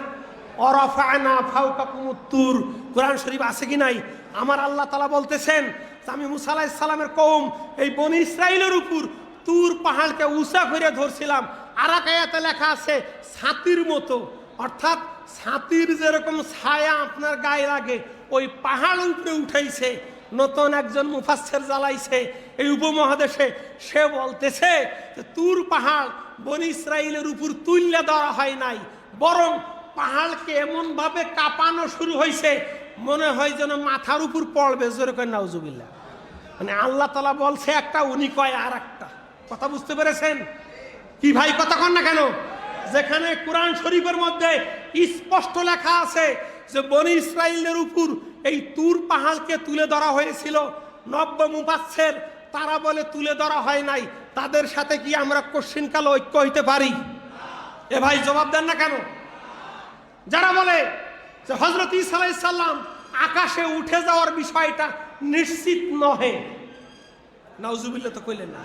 অরাফানা ফাওকাকুমুত তুর, কোরআন শরীফ আছে কি নাই? আমার আল্লাহ তাআলা বলতেছেন যে আমি মুসা আলাইহিস সালামের কওম এই বনি ইসরাইলের উপর তুর পাহাড়কে উঁচা করিয়া ধরছিলাম। আর এক আয়াতে লেখা আছে ছাতির মতো, অর্থাৎ ছাতির যেরকম ছায়া আপনার গায়ে লাগে ওই পাহাড় উপরে উঠাইছে। নতুন একজন মুফাসসির জ্বালাইছে এই উপমহাদেশে, সে বলতেছে যে তুর পাহাড় বনি ইসরাইলের উপর তুল্যা দেওয়া হয় নাই, বরং পাহাড়কে এমন ভাবে কাঁপানো শুরু হয়েছে মনে হয় যেন মাথার উপর পড়বে। জোরে কয় নাউজুবিল্লাহ। মানে আল্লাহ তাআলা বলছে একটা, উনি কয় আর একটা। কথা বুঝতে পেরেছেন কি ভাই? কথা কন না কেন? যেখানে কোরআন শরীফের মধ্যে স্পষ্ট লেখা আছে যে বনি ইসরাইলের উপর এই তুর পাহাড়কে তুলে ধরা হয়েছিল, নব্য মুফাসসির তারা বলে তুলে ধরা হয় নাই। তাদের সাথে কি আমরা কোশ্চিনকাল ঐক্য হইতে পারি? এ ভাই জবাব দেন না কেন? যারা বলে যে হযরত ঈসা আলাইহিস সালাম আকাশে উঠে যাওয়ার বিষয়টা নিশ্চিত নহে, নাউজুবিল্লাহ তো কইলেন না।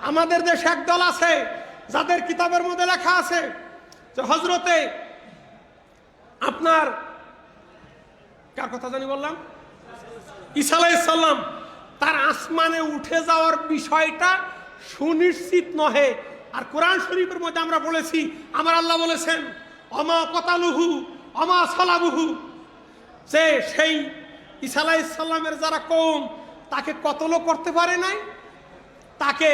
আমাদের দেশে একদল আছে যাদের কিতাবের মধ্যে লেখা আছে যে হযরতে আপনার কার কথা জানি বললাম, ঈসা আলাইহিস সালাম তার আসমানে উঠে যাওয়ার বিষয়টা সুনিশ্চিত নহে। আর কোরআন শরীফের মধ্যে আমরা বলেছি, আমার আল্লাহ বলেছেন অমা কতালুহু অমা সালাবুহু, যে সেই ঈসা আলাইহিস সালামের যারা কওম তাকে কতলও করতে পারে নাই, তাকে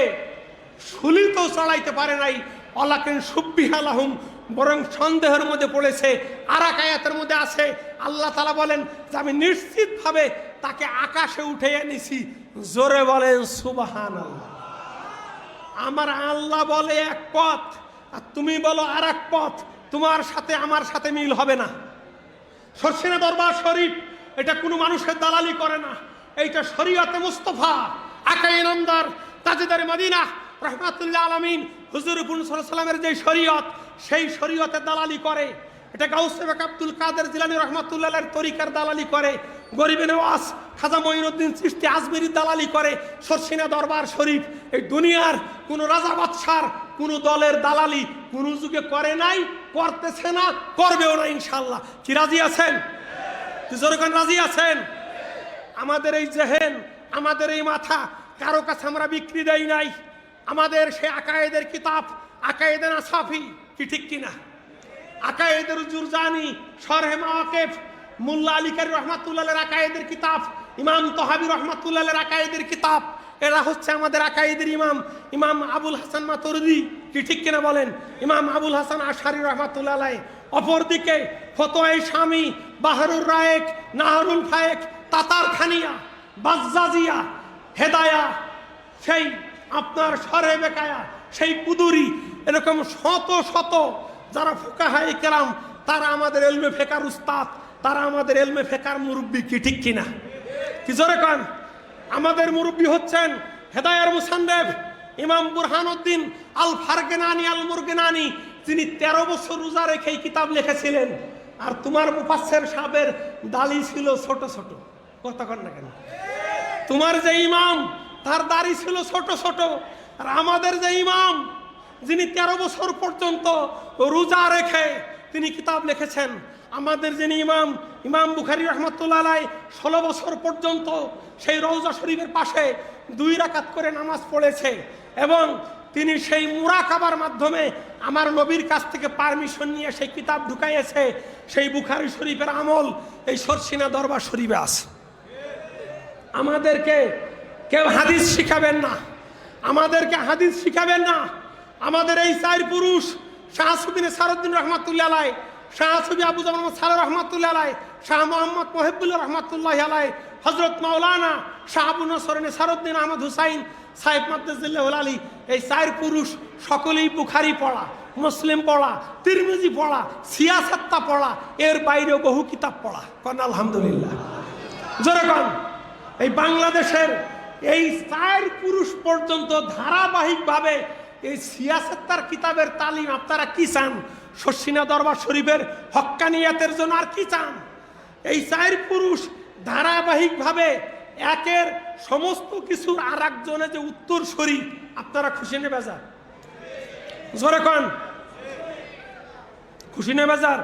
শুলিতেও চড়াইতে পারে নাই। অলাকিন সুব্বিহা লাহুম, বরং সন্দেহের মধ্যে পড়েছে। আর এক আয়াতের মধ্যে আছে আল্লাহ তাআলা বলেন যে আমি নিশ্চিতভাবে তাকে আকাশে উঠে এনেছি। জোরে বলেন সুবহানাল্লাহ। আমার আল্লাহ বলে এক পথ আর তুমি বলো আর এক পথ, তোমার সাথে আমার সাথে মিল হবে না। শর্ষিনা দরবার শরীফ এটা কোনো মানুষের দালালি করে না, এইটা শরীয়তে মুস্তাফা আকাই নামদার তাজদার মদিনা রহমাতুল্লাহ আলামিন হুজুর সাল্লাল্লাহু আলাইহি সাল্লামের যে শরীয়ত, সেই শরীয়তে দালালি করে। এটা গাউসে পাক আব্দুল কাদের জিলানী রহমাতুল্লাহর তরিকার দালালি করে, গরিবে নওয়াজ খাজা মঈনুদ্দিন চিশতি আজমিরি দালালি করে। শর্ষিনা দরবার শরীফ এই দুনিয়ার কোন রাজা বাদশার কোন দলের দালালি কোন যুগে করে নাই, করতেছে না, করবেও না ইনশাআল্লাহ। কি রাজি আছেন? কি জোরে কোন রাজি আছেন? আমাদের এই জেহেন, আমাদের এই মাথা কারো কাছে আমরা বিক্রি দেই নাই। আমাদের সে আকায়েদের কিতাব আকায়েদে নাসাফি, কি ঠিক কিনা? আকায়েদের জুরজানি, শরহে মাওয়াকিফ, মোল্লা আলী কারি রহমাতুল্লাহের আকায়েদের কিতাব, ইমাম তহাবি রহমাতুল্লাহের আকায়েদের কিতাব, এরা হচ্ছে আমাদের আকায়েদের ইমাম। ইমাম আবুল হাসান মাতুরিদি, কি ঠিক কিনা বলেন? ইমাম আবুল হাসান আশারি রহমাতুল্লাহ আলাইহি। অপরদিকে ফতোয়ায়ে শামী, বাহরুর রায়েক, নাহরুল ফায়েক, তাতার খানিয়া, বাজ্জাজিয়া, হেদায়া, সেই আপনার শরহে বেকায়া, সেই কুদুরি, এরকম শত শত যারা ফুকাহায়ে কেরাম, তারা আমাদের ইলমে ফিকহের উস্তাদ, তারা আমাদের ইলমে ফিকহের মুরব্বি, কি ঠিক কিনা? কি জোরে কান? আমাদের মুরব্বি হচ্ছেন হেদায়ার মুসান্নেফ ইমাম বুরহানুদ্দিন আল ফারগনানি আল মুরগনানি, তিনি 13 বছর রোজা রেখে কিতাব লিখেছিলেন। আর তোমার মুফাসসির সাহেবের দাড়ি ছিল ছোট ছোট। কথা কন না কেন? তোমার যে ইমাম তার দাড়ি ছিল ছোট ছোট, আর আমাদের যে ইমাম যিনি 13 বছর পর্যন্ত রোজা রেখে তিনি কিতাব লিখেছেন, আমাদের যিনি ইমাম ইমাম বুখারী রহমাতুল্লাহ আলাইহি 16 বছর পর্যন্ত সেই রওজা শরীফের পাশে 2 রাকাত করে নামাজ পড়েছে, এবং তিনি সেই মুরাকাবার মাধ্যমে আমার নবীর কাছ থেকে পারমিশন নিয়ে সেই কিতাব ঢুকাইয়েছে। সেই বুখারী শরীফের আমল এই শর্ষিনা দরবার শরীফে আছে। আমাদেরকে কেউ হাদিস শিখাবেন না, আমাদেরকে হাদিস শিখাবেন না। আমাদের এই 4 পুরুষ, শাহ সুবিন সারুদ্দিন রহমাতুল্লাহ আলাইহি, শাহ সুবি আবু জামান সালে রহমাতুল্লাহ আলাইহি, শাহ মোহাম্মদ মুহিবুল্লাহ রহমাতুল্লাহ আলাইহি, হযরত মাওলানা শাহ আবু নসর সারুদ্দিন আহমদ হুসাইন সাহেব মাদ্দাজিল্লাহুল আলী, এই 4 পুরুষ সকলেই বুখারী পড়া, মুসলিম পড়া, তিরমিজি পড়া, সিয়াসাত্তা পড়া, এর বাইরেও বহু কিতাব পড়া। কোন আলহামদুলিল্লাহ? জোরে কোন? এই বাংলাদেশের এই 4 পুরুষ পর্যন্ত ধারাবাহিকভাবে এই সিয়াসাত্তার কিতাবের তালিম আপনারা কি চান? শর্ষিনা দরবার শরীফের হক্কানিয়াতের জন্য আর কি চান? এই 4 পুরুষ ধারাবাহিকভাবে একের সমস্ত কিছুর আর একজনে যে উত্তরসূরি, আপনারা খুশি নে বেজার? জোরে কন, খুশি নে বেজার?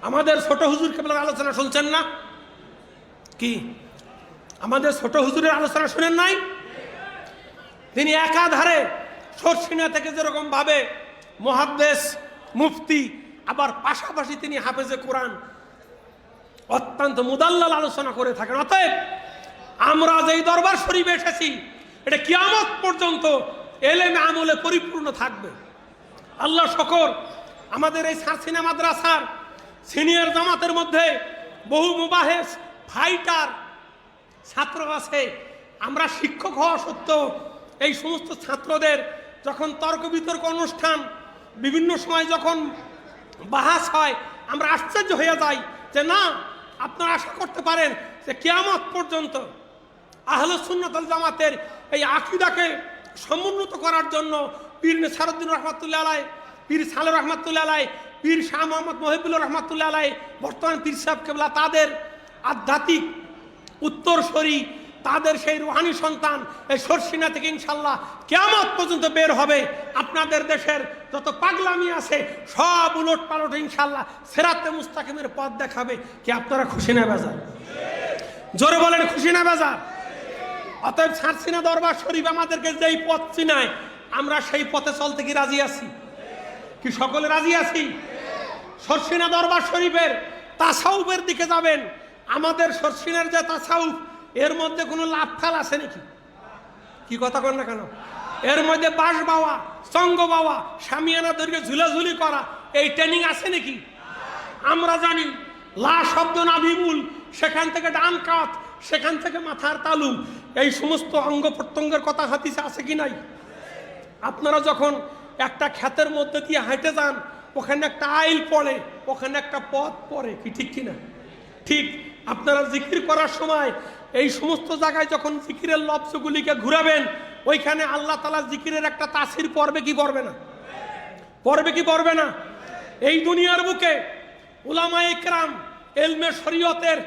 আমাদের ছোট হুজুর কেবল আলোচনা শুনছেন না? কি আমাদের ছোট হুজুরের আলোচনা শুনেন নাই? তিনি একাধারে সরসিনা থেকে যেরকম ভাবে মুহাদ্দিস মুফতি, আবার পাশাপাশি তিনি হাফেজে কোরআন, অত্যন্ত মুদাল্লাল আলোচনা করে থাকেন। অতএব আমরা যেই দরবার শরীফে এসেছি, এটা কিয়ামত পর্যন্ত এলেমে আমলে পরিপূর্ণ থাকবে। আল্লাহ শকর, আমাদের এই সারসিনা মাদ্রাসার সিনিয়র জামাতের মধ্যে বহু মুবাহেস ফাইটার ছাত্র আছে। আমরা শিক্ষক হওয়া সত্ত্বেও এই সমস্ত ছাত্রদের যখন তর্ক বিতর্ক অনুষ্ঠান বিভিন্ন সময় যখন বাহাস হয়, আমরা আশ্চর্য হয়ে যাই যে না, আপনারা আশা করতে পারেন যে কিয়ামত পর্যন্ত আহলে সুন্নাত ওয়াল জামাতের এই আকীদাকে সমুন্নত করার জন্য পীর নেসারউদ্দিন রহমাতুল্লাহ আলাইহি, পীর সালেহ রহমাতুল্লাহ আলাইহি, পীর শাহ মোহাম্মদ মহিবুল্লাহ রহমাতুল্লাহ আলাইহি, বর্তমান পীর সাহেব কেবলা, তাদের আধ্যাত্মিক উত্তরসূরি, তাদের সেই রুহানি সন্তান এই সরসিনা থেকে ইনশাল্লাহ কিয়ামত পর্যন্ত বের হবে। আপনাদের দেশের যত পাগলামি আছে সব উলট পালট ইনশাল্লাহ সিরাতে মুস্তাকিমের পথ দেখাবে। কি আপনারা খুশি না বেজার? জোরে বলেন, খুশি না বেজার? অতএব সারসিনা দরবার শরীফ আমাদেরকে যেই পথ চিনায়, আমরা সেই পথে চলতে কি রাজি আছি? কি সকলে রাজি আছি? সরসিনা দরবার শরীফের তাসাউফের দিকে যাবেন। আমাদের সরসিনার যে তাসাউফ, এর মধ্যে কোনো লাভ ফাল আছে নাকি? কি কথা কন না কেন? এর মধ্যে বাঁশ বাওয়া, চঙ্গ বাওয়া, শামিয়ানা দৈর্ঘ্যে ঝুলাঝুলি করা, এই ট্রেনিং আছে নাকি? আমরা জানি লা শব্দ না বিমূল, সেখান থেকে ডান কাত, সেখান থেকে মাথার তালু, এই সমস্ত অঙ্গ প্রত্যঙ্গের কথা হাদিসে আছে কি নাই? আপনারা যখন একটা ক্ষেতের মধ্যে দিয়ে হেঁটে যান, ওখানে একটা আইল পড়ে, ওখানে একটা পথ পড়ে, কি ঠিক কিনা? ঠিক আপনারা জিকির করার সময় এই সমস্ত জায়গায় যখন জিকিরের লফজগুলিকে ঘুরাবেন, ওইখানে আল্লাহ তাআলা জিকিরের একটা তাসির পড়বে কি পড়বে না? পড়বে কি পড়বে না? এই দুনিয়ার বুকে উলামায়ে ইকরাম ইলমে শরীয়তের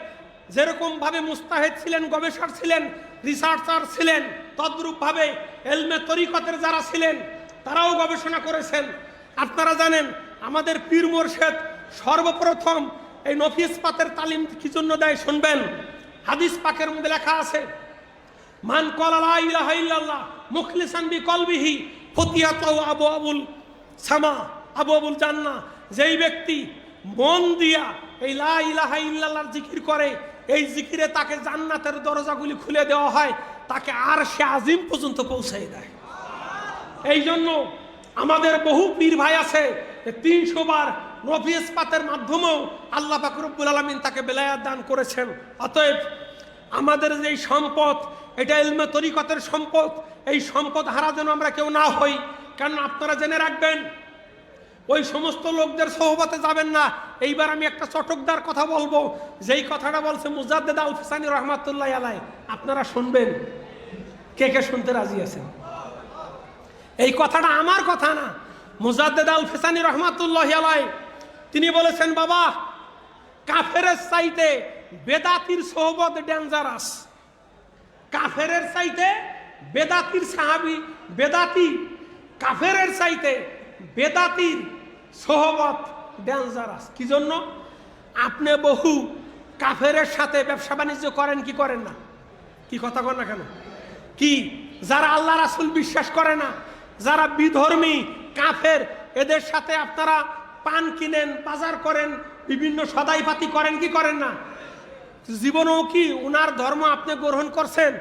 যেরকম ভাবে মুস্তাহিদ ছিলেন, গবেষক ছিলেন, রিসার্চার ছিলেন, তদ্রূপ ভাবে ইলমে তরিকতের যারা ছিলেন তারাও গবেষণা করেছেন। আপনারা জানেন আমাদের পীর মুর্শিদ সর্বপ্রথম এই নফিস পাতের তালিম কি জন্য দেয় শুনবেন। হাদিস পাকের মধ্যে লেখা আছে, মান ক্বালা লা ইলাহা ইল্লাল্লাহ মুখলিসান বিকলবিহি ফতিয়াতাহু আবওয়াবুল সামা আবওয়াবুল জান্নাহ। যেই ব্যক্তি মন দিয়া এই লা ইলাহা ইল্লাল্লাহর জিকির করে, এই জিকিরে তাকে জান্নাতের দরজাগুলি খুলে দেওয়া হয়, তাকে আরশে আজিম পর্যন্ত পৌঁছায় দেয়। এই জন্য আমাদের বহু পীর ভাই আছে 300 বার নফিস পাতের মাধ্যমেও আল্লাহ পাক রব্বুল আলামিন তাকে বেলায়াত দান করেছেন। অতএব আমাদের যেই সম্পদ, এটা ইলমে তরিকতের সম্পদ, এই সম্পদ হারা যেন আমরা কেউ না হই। কারণ আপনারা জেনে রাখবেন, ওই সমস্ত লোকদের সোহবতে যাবেন না। এইবার আমি একটা চটকদার কথা বলবো, যেই কথাটা বলছে মুজাদ্দেদ আল ফিসানী রহমাতুল্লাহ আলাইহি। আপনারা শুনবেন, কে কে শুনতে রাজি আছেন? এই কথাটা আমার কথা না, মুজাদ্দেদ আল ফিসানী রহমাতুল্লাহ আলাইহি তিনি বলেছেন, বাবা কাফেরের চাইতে বেদাতির সোহবত ডেঞ্জারাস। কাফেরের চাইতে বেদাতির সাহাবী, বেদাতি কাফেরের চাইতে বেদাতির সোহবত ডেঞ্জারাস। কি জন্য? আপনি বহু কাফেরের সাথে ব্যবসা বাণিজ্য করেন কি করেন না? কি কথা কন না কেন? কি যারা আল্লাহ রাসূল বিশ্বাস করে না, যারা বিধর্মী কাফের, এদের সাথে আপনারা পান কিনেন, বাজার করেন, বিভিন্ন সদাইপাতি করেন কি করেন না? জীবনেও কি উনার ধর্ম আপনি গ্রহণ করছেন?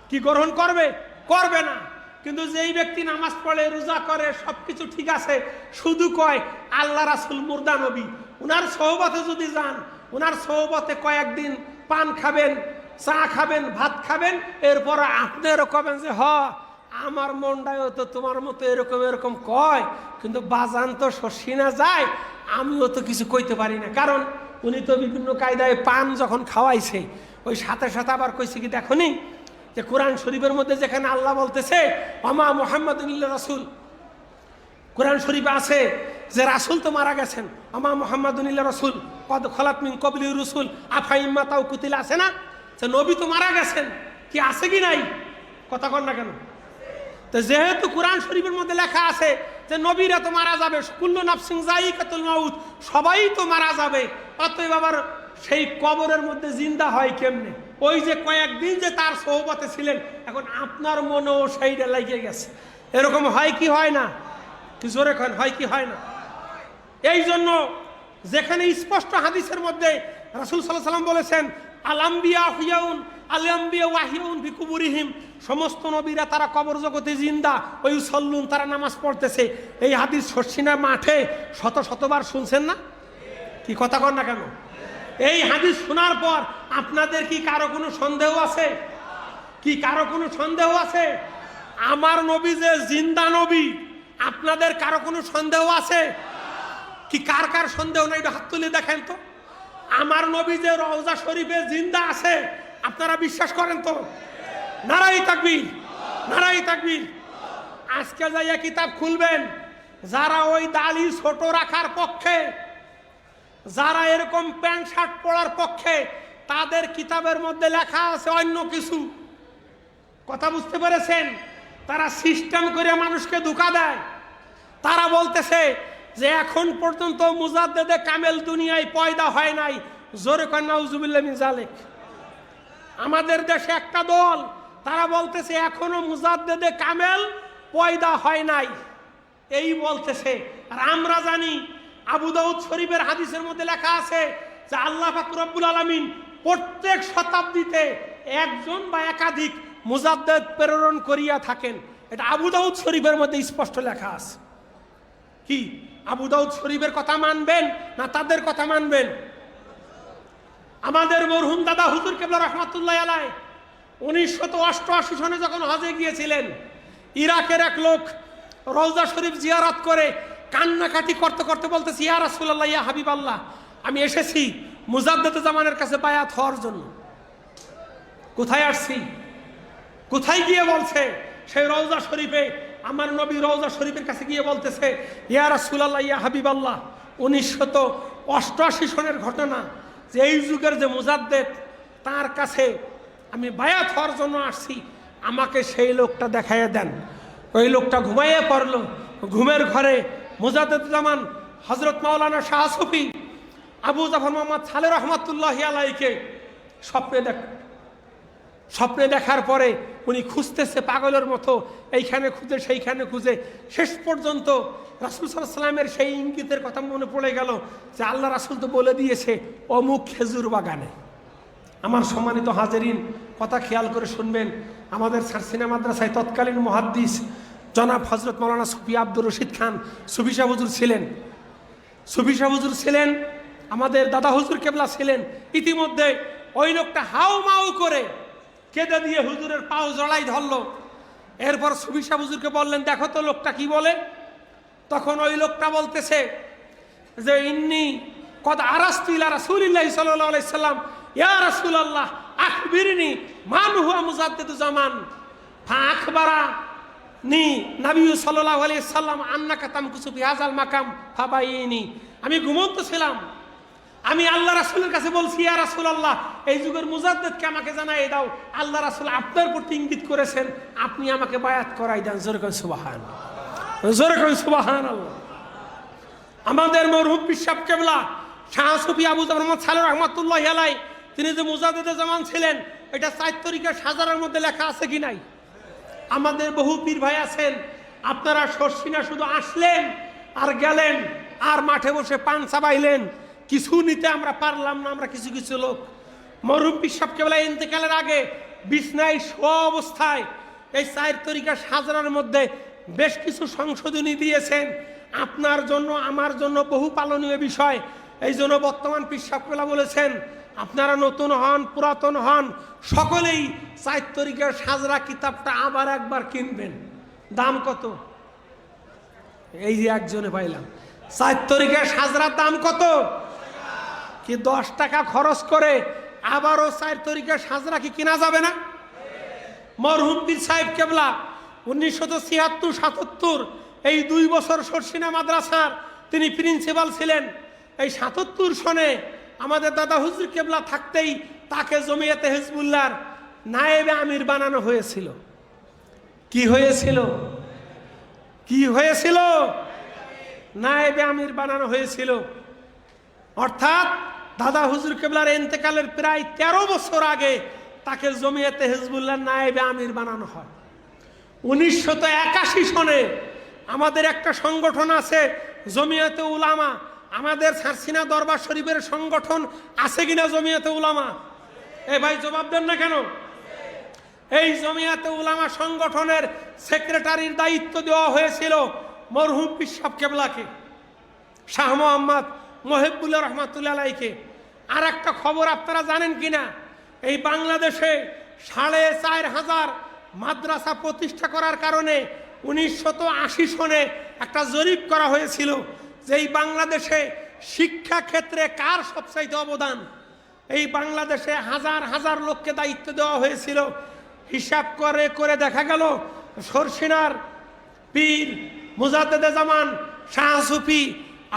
কি গ্রহণ করবে? করবে না। কিন্তু যেই ব্যক্তি নামাজ পড়ে, রোজা করে, সবকিছু ঠিক আছে, শুধু কয় আল্লাহ রাসূল মুর্দা নবী, উনার সোহবতে যদি যান, উনার সোহবতে কয়েকদিন পান খাবেন, চা খাবেন, ভাত খাবেন, এরপর আপনি এরকম যে আমার মনটাও তো তোমার মতো এরকম এরকম কয়, কিন্তু বাজান তো শশিনা যায়, আমিও তো কিছু কইতে পারি না। কারণ উনি তো বিভিন্ন কায়দায় পান যখন খাওয়াইছে, ওই সাথে সাথে আবার কইছে কি দেখনি যে কোরআন শরীফের মধ্যে যেখানে আল্লাহ বলতেছে ওমা মুহাম্মাদুন ইল্লা রাসূল, কোরআন শরীফে আছে যে রাসূল তো মারা গেছেন, ওমা মুহাম্মাদুন ইল্লা রাসূল কদ খলাত মিন ক্বাবলি রুসুল আফা ইম্মা তাও কুতিলা, আছে না? যে নবী তো মারা গেছেন, কি আছে কি নাই? কথা কন না কেন? তো যেহেতু কোরআন শরীফের মধ্যে লেখা আছে যে নবীরা তো মারা যাবে, কুল্লু নাফসিন যায়িকাতুল মাউত, সবাই তো মারা যাবে, অতএব আবার সেই কবরের মধ্যে জিন্দা হয় কেমনে? ওই যে কয়েকদিন যে তার সোহবতে ছিলেন, এখন আপনার মনেও সেইটা লেগে গেছে। এরকম হয় কি হয় না? কি জোরে করেন, হয় কি হয় না? এই জন্য যেখানে স্পষ্ট হাদিসের মধ্যে রাসূল সাল্লাল্লাহু আলাইহি ওয়াসাল্লাম বলেছেন আল আম্বিয়া হিয়াউন আল আম্বিয়া ওয়াহিউন বিকুবুরিহিম, সমস্ত নবীরা তারা কবর জগতে জিন্দা, ওই সল্লুন তারা নামাজ পড়তেছে। এই হাদিস শর্ষিনা মাঠে শত শতবার শুনছেন না? কি কথা কন না কেন? এই হাদিস শোনার পর আপনাদের কি কারো কোনো সন্দেহ আছে? কি কারো কোনো সন্দেহ আছে? আমার নবী যে জিন্দা নবী, আপনাদের কারো কোনো সন্দেহ আছে কি? কার কার সন্দেহ নাই হাত তুলে দেখেন তো। আমার নবী যে রওজা শরীফে জিন্দা আছে, আপনারা বিশ্বাস করেন তো? নারাই তাকবীর, নারাই তাকবীর। আজকে যাইয়া কিতাব খুলবেন, যারা ওই দাড়ি ছোট রাখার পক্ষে, যারা এরকম প্যান্ট শার্ট পরার পক্ষে, তাদের কিতাবের মধ্যে লেখা আছে অন্য কিছু। কথা বুঝতে পেরেছেন? তারা সিস্টেম করে মানুষকে ধোঁকা দেয়। তারা বলতেছে যে এখন পর্যন্ত মুজাদ্দেদে কামেল দুনিয়ায় পয়দা হয় নাই। জোরে কর নাউজুবিল্লাহ মিন যালিক। আমাদের দেশে একটা দল, তারা বলতেছে এখনো মুজাদ্দেদে কামেল পয়দা হয় নাই, এই বলতেছে। আর আমরা জানি আবু দাউদ শরীফের হাদিসের মধ্যে লেখা আছে যে আল্লাহ পাক রব্বুল আলামিন প্রত্যেক শতাব্দীতে একজন বা একাধিক মুজাদ্দেদ প্রেরণ করিয়া থাকেন। এটা আবু দাউদ শরীফের মধ্যে স্পষ্ট লেখা আছে। কি আবু দাউদ শরীফের কথা মানবেন না তাদের কথা মানবেন? আমাদের মরহুম দাদা হুজুর কেবলা রহমাতুল্লাহ আলাইহি 1988 সনে যখন হজে গিয়েছিলেন, ইরাকের এক লোক রওজা শরীফ জিয়ারত করে কান্নাকাটি করতে করতে বলতেছে, ইয়া রাসূলুল্লাহ, ইয়া হাবিবাল্লাহ, আমি এসেছি মুজাদ্দেদ জামানের কাছে বায়াত হওয়ার জন্য। কোথায় আসছি? কোথায় গিয়ে বলছে? সেই রওজা শরীফে, আমার নবী রওজা শরীফের কাছে গিয়ে বলতেছে, ইয়া রাসূলুল্লাহ, ইয়া হাবিবাল্লাহ, 1988 সনের ঘটনা, যে এই যুগের যে মুজাদ্দেদ, তার কাছে আমি বায়াত হওয়ার জন্য আসছি, আমাকে সেই লোকটা দেখাইয়া দেন। ওই লোকটা ঘুমাইয়ে পড়লো। ঘুমের ঘরে মুজাদ্দেদ জামান হযরত মাওলানা শাহ সুফি আবু জাফর মোহাম্মদ সালেহ রহমাতুল্লাহি আলাইহিকে স্বপ্নে দেখার পরে উনি খুঁজতেছে পাগলের মতো, এইখানে খুঁজে সেইখানে খুঁজে, শেষ পর্যন্ত রাসূল সাল্লাল্লাহু আলাইহি ওয়াসাল্লামের সেই ইঙ্গিতের কথা মনে পড়ে গেল যে আল্লাহ রাসূল তো বলে দিয়েছে অমুক খেজুর বাগানে। আমার সম্মানিত হাজেরিন, কথা খেয়াল করে শুনবেন। আমাদের সারসিনা মাদ্রাসায় তৎকালীন মুহাদ্দিস জনাব হযরত মাওলানা সুফি আব্দুর রশিদ খান সুফি সাহেব হুজুর ছিলেন। সুফি সাহেব হুজুর ছিলেন, আমাদের দাদা হুজুর কেবলা ছিলেন। ইতিমধ্যে ওই লোকটা হাউ মাউ করে কেঁদে দিয়ে হুজুরের পাও জড়াই ধরলো। এরপর সুফি সাহেব হুজুরকে বললেন, দেখো তো লোকটা কি বলে। তখন ওই লোকটা বলতেছে যে ইন্নী কদ আরাস্তু ইলা রাসূলিল্লাহি সাল্লাল্লাহু আলাইহি সাল্লাম, ইয়া রাসূলুল্লাহ আখবিরনি মান হুয়া মুজাদ্দিদু জামান ফাআখবারা নি নবী সাল্লাল্লাহু আলাইহি সাল্লাম আন্নাকা তামকুসু ফি হাযাল মাকাম ফাবাইনি। আমি ঘুমন্ত ছিলাম, আমি আল্লাহ রাসূলের কাছে বলছি, ইয়া রাসূলুল্লাহ, এই যুগের মুজাদ্দিদকে আমাকে জানাই দাও। আল্লাহ রাসূল আপনার প্রতি ইঙ্গিত করেছেন, আপনি আমাকে বায়াত করাই দেন। জোরে করেন সুবহানাল্লাহ, জোরে করেন সুবহানাল্লাহ। আমাদের মরহুম পীর সাহেব কেবলা শাহ সুফি আবু জাফর মোহাম্মদ সালেহ রহমাতুল্লাহি আলাইহি, তিনি যে মুজাদ্দিদে জামান ছিলেন, এটা 4 তরিকার সাজারের মধ্যে লেখা আছে কি নাই? আমাদের বহু পীর ভাই আছেন, আপনারা শর্ষিনা শুধু আসলেন আর গেলেন, আর মাঠে বসে পান চাবাইলেন, কিছু নিতে আমরা পারলাম না। আমরা কিছু কিছু লোক মরহুম পীর সাহেব কেবলা ইন্তেকালের আগে বিছনায় শোয়া অবস্থায় এই 4 তরিকার সাজারের মধ্যে বেশ কিছু সংশোধনী দিয়েছেন আপনার জন্য, আমার জন্য, বহু পালনীয় বিষয়। এই জন্য বর্তমান পীর সাহেব কেবলা বলেছেন, আপনারা নতুন হন পুরাতন হন, সকলেই 4 তরিকার সাজরা কিতাবটা আবার একবার কিনবেন। দাম কত? এই যে একজনে পাইলাম। 4 তরিকার সাজরার দাম কত? কি 10 টাকা খরচ করে আবারও 4 তরিকার সাজরা কি কিনা যাবে না? মরহুম পীর সাহেব কেবলা 1976-77 এই 2 বছর শর্ষিনা মাদ্রাসার তিনি প্রিন্সিপাল ছিলেন। এই 77 সনে আমাদের দাদা হুজুর কেবলা থাকতেই তাকে জমিয়তে হিজবুল্লাহর নায়েবে আমির বানানো হয়েছিল। কি হয়েছিল? কি হয়েছিল? নায়েবে আমির বানানো হয়েছিল। অর্থাৎ দাদা হুজুর কেবলার ইন্তেকালের প্রায় 13 বছর আগে তাকে জমিয়তে হিজবুল্লাহ নায়েবে আমির বানানো হয়। 1981 সনে আমাদের একটা সংগঠন আছে জমিয়তে উলামা। আমাদের সারসিনা দরবার শরীফের সংগঠন আছে কিনা জমিয়তে উলামা? এ ভাই জবাব দেন না কেন? এই জমিয়তে উলামা সংগঠনের সেক্রেটারির দায়িত্ব দেওয়া হয়েছিল মরহুম পীর সাহেব কেবলাকে, শাহ মোহাম্মদ মহিবুল্লাহ রহমাতুল্লাহ আলাইকে। আর একটা খবর আপনারা জানেন কিনা, এই বাংলাদেশে 4,500 মাদ্রাসা প্রতিষ্ঠা করার কারণে 1980 সনে একটা জরিপ করা হয়েছিল যে এই বাংলাদেশে শিক্ষা ক্ষেত্রে কার সবচাইতে অবদান। এই বাংলাদেশে হাজার হাজার লোককে দায়িত্ব দেওয়া হয়েছিল। হিসাব করে করে দেখা গেল সরসিনার পীর মুজাদ্দেদে জামান শাহ সুফি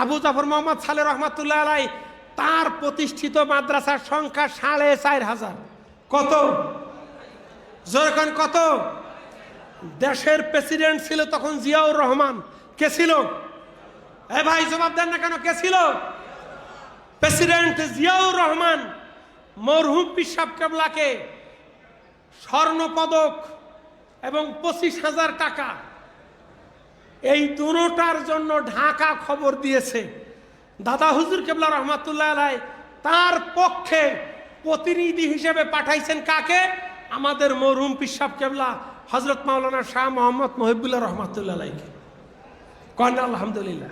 আবু জাফর মোহাম্মদ সালেহ রহমাতুল্লাহ আলাই, তার প্রতিষ্ঠিত মাদ্রাসার সংখ্যা 4,500। কত? যখন কত? দেশের প্রেসিডেন্ট ছিল তখন জিয়াউর রহমান। কে ছিল? এ ভাই জবাব দেন না কেন? কে ছিল প্রেসিডেন্ট? জিয়াউর রহমান মরহুম পীর সাহেব কেবলাকে স্বর্ণপদক এবং 25,000 টাকা এই দুটোটার জন্য ঢাকা খবর দিয়েছে। দাদা হুজুর কেবলা রহমাতুল্লাহ আলাই তার পক্ষে প্রতিনিধি হিসেবে পাঠাইছেন কাকে? আমাদের মরহুম পীর সাহেব কেবলা হযরত মাওলানা শাহ মোহাম্মদ মহিবুল্লাহ রহমাতুল্লাহ আলাইকে। কন্যা আলহামদুলিল্লাহ।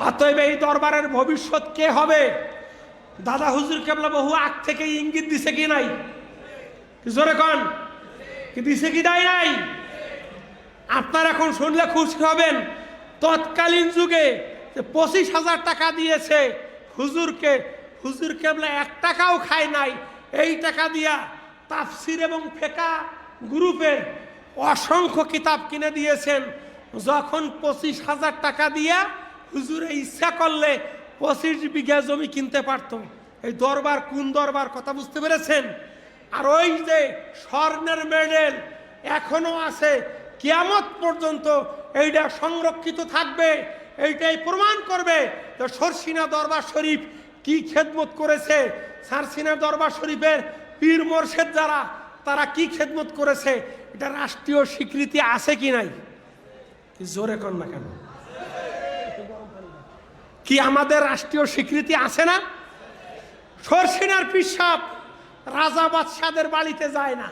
অতএব এই দরবারের ভবিষ্যৎ কে হবে? দাদা হুজুর কেবলা বহু আগ থেকে ইঙ্গিত দিছে কি নাই? জোরে কন, কি দিছে কি দেয় নাই? আপনারা এখন শুনলে খুশি হবেন, তৎকালীন যুগে 25,000 টাকা দিয়েছে হুজুরকে। হুজুর কেবলা 1 টাকাও খায় নাই। এই টাকা দিয়া তাফসির এবং ফিকহ গ্রুপের অসংখ্য কিতাব কিনে দিয়েছেন। যখন 25,000 টাকা দিয়া হুজুরে ইচ্ছা করলে 25 বিঘা জমি কিনতে পারত। এই দরবার কোন দরবার? কথা বুঝতে পেরেছেন? আর ওই যে স্বর্ণের মেডেল এখনো আছে, কিয়ামত পর্যন্ত এইটা সংরক্ষিত থাকবে। এইটাই প্রমাণ করবে যে সরসিনা দরবার শরীফ কি খেদমত করেছে। সারসিনা দরবার শরীফের পীর মোর্শেদ যারা, তারা কি খেদমত করেছে, এটা রাষ্ট্রীয় স্বীকৃতি আছে কি নাই? কি জোরে কর না কেন? কি আমাদের রাষ্ট্রীয় স্বীকৃতি আছে না? সরসিনার পীর সাহেব রাজা বাদশাদের বাড়িতে যায় না।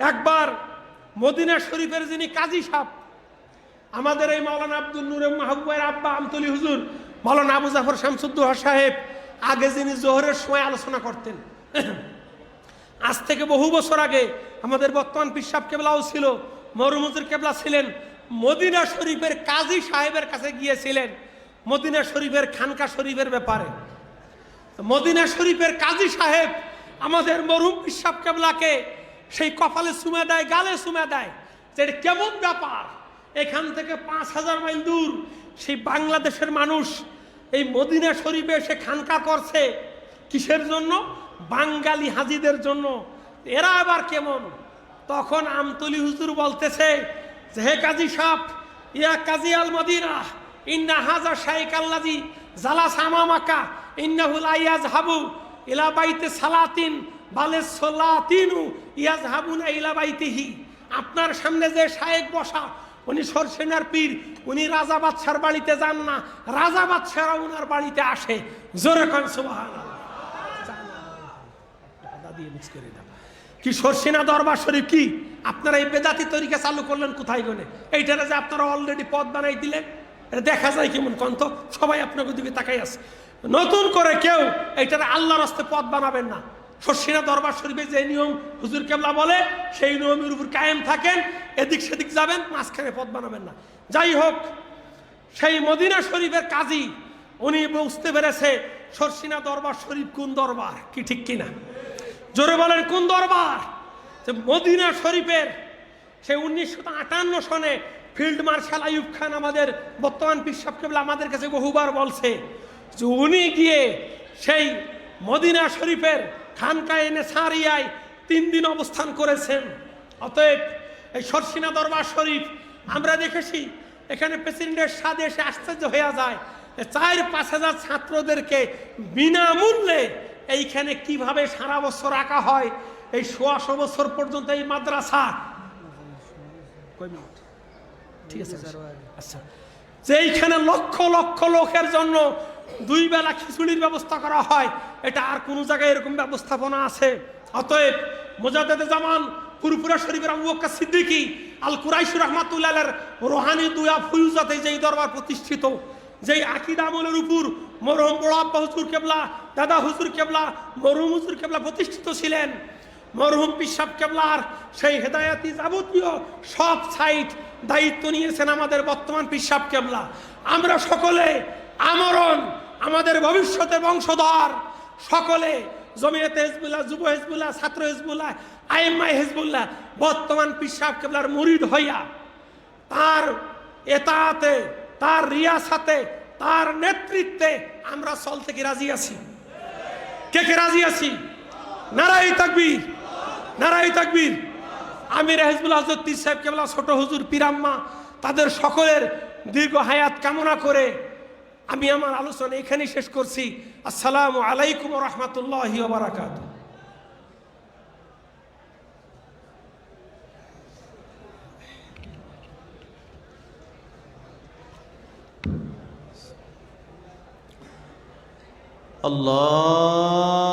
একবার মদিনা শরীফের যিনি কাজী সাহেব, আমাদের এই মাওলানা আব্দুল নূর মাহবুবের আব্বা আমতলি হুজুর মাওলানা আবু জাফর শামসুদ্দোহা সাহেব, আগে যিনি জোহরের সময় আলোচনা করতেন, আজ থেকে বহু বছর আগে আমাদের বর্তমান পীর সাহেব কেবলাও ছিল, মরহুম হুজুর কেবলা ছিলেন, মদিনা শরীফের কাজী সাহেবের কাছে গিয়েছিলেন মদিনা শরীফের খানকা শরীফের ব্যাপারে। মদিনা শরীফের কাজী সাহেব আমাদের মরহুম পীর সাহেব কেবলাকে সেই কপালে চুমা দেয়, গালে চুমা দেয়, যে কেমন ব্যাপার, এখান থেকে 5,000 মাইল দূর সেই বাংলাদেশের মানুষ এই মদিনা শরীফে এসে খানকা করছে কিসের জন্য? বাঙালি হাজিদের জন্য। এরা আবার কেমন? তখন আমতলি হুজুর বলতেছে যে হে কাজী সাহেব, ইয়া কাজী আল মদিনা, ইন্না হাজা শাইখ আল্লাজি জালাস আমামাকা ইন্নাহু লা ইয়াযহাবু ইলা বাইতি সালাতিন বালে সালাতিনু ইয়াযহাবুনা ইলা বাইতিহি। আপনার সামনে যে শায়েখ বসা, উনি সরসিনার পীর, উনি রাজা বাদশার বাড়িতে যান না, রাজা বাদশারা উনার বাড়িতে আসে। জোরে কান সুবহানাল্লাহ। কি সরসিনা দরবার শরীফ কি আপনারা এই বেদাতি তরিকা চালু করলেন কোথায় গনে? এইটারে যে আপনারা অলরেডি পদ বানাই দিলেন, দেখা যায় কেমন কন্ত? সবাই আপনাকে দিকে তাকাই আছে। নতুন করে কেউ এইটারে আল্লাহর রাস্তে পদ বানাবেন না। সরসিনা দরবার শরীফে যে নিয়ম হুজুর কেবলা বলে সেই নিয়মের উপর কায়েম থাকেন, এদিক সেদিক যাবেন, মাঝখানে পদ বানাবেন না। যাই হোক, সেই মদিনা শরীফের কাজী উনি বুঝতে পেরেছে সরসিনা দরবার শরীফ কোন দরবার, কি ঠিক কিনা? জোরে বলেন কোন দরবার? যে মদিনা শরীফের সেই 1958 সনে ফিল্ড মার্শাল আইয়ুব খান আমাদের বর্তমান পীর সাহেব কেবলা আমাদের কাছে বহুবার বলছে যে উনি গিয়ে সেই মদিনা শরীফের খানকায়ে নেসারিয়ায় 3 দিন অবস্থান করেছেন। অতএব এই শর্ষিনা দরবার শরীফ আমরা দেখেছি, এখানে প্রেসিডেন্টের সাথে এসে আশ্চর্য হয়ে যায়, 4-5 হাজার ছাত্রদেরকে বিনামূল্যে এইখানে কিভাবে সারা বছর রাখা হয়। এই 100 বছর পর্যন্ত এই মাদ্রাসা, ঠিক আছে আচ্ছা, যে এইখানে লক্ষ লক্ষ লোকের জন্য 2 বেলা খিচুড়ির ব্যবস্থা করা হয়, এটা আর কোন জায়গায় এরকম ব্যবস্থাপনা আছে? অতএব মুজাদ্দেদে জামান ফুরফুরা শরীফের আবু বকর সিদ্দিকী আল কুরাইশি রাহমাতুল্লাহ আলাইহির রুহানি দুয়া ফুয়ুজাতে যেই দরবার প্রতিষ্ঠিত, যেই আকীদা আমলের উপর মরহুম বড় আব্বা হুজুর কেবলা, দাদা হুজুর কেবলা, মরহুম হুজুর কেবলা প্রতিষ্ঠিত ছিলেন, মরহুম পীর সাহেব কেবলার সেই হেদায়াতি যাবতীয় সব সাইট দায়িত্ব নিয়েছেন আমাদের বর্তমান পীর সাহেব কেবলা। আমরা সকলে আমরণ, আমাদের ভবিষ্যতের বংশধর সকলে জমিয়তে হিজবুল্লাহ, যুব হিজবুল্লাহ, ছাত্র হিজবুল্লাহ, আইএমআই হিজবুল্লাহ বর্তমান পীর সাহেব কেবলার মুরিদ হইয়া তার এতাতে, তার রিয়াসাতে, তার নেতৃত্বে আমরা চলতে কি রাজি আছি? কে কে রাজি আছি? নারায়ে তাকবীর, নারায়ে তাকবীর। আমির হিজবুল্লাহ হযরত পীর সাহেব কেবলা, ছোট হুজুর পীরাম্মা, তাদের সকলের দীর্ঘ হায়াত কামনা করে আমি আমার আলোচনা এখানে শেষ করছি। আসসালামু আলাইকুম ওয়া রাহমাতুল্লাহি ওয়া বারাকাতুহু। আল্লাহ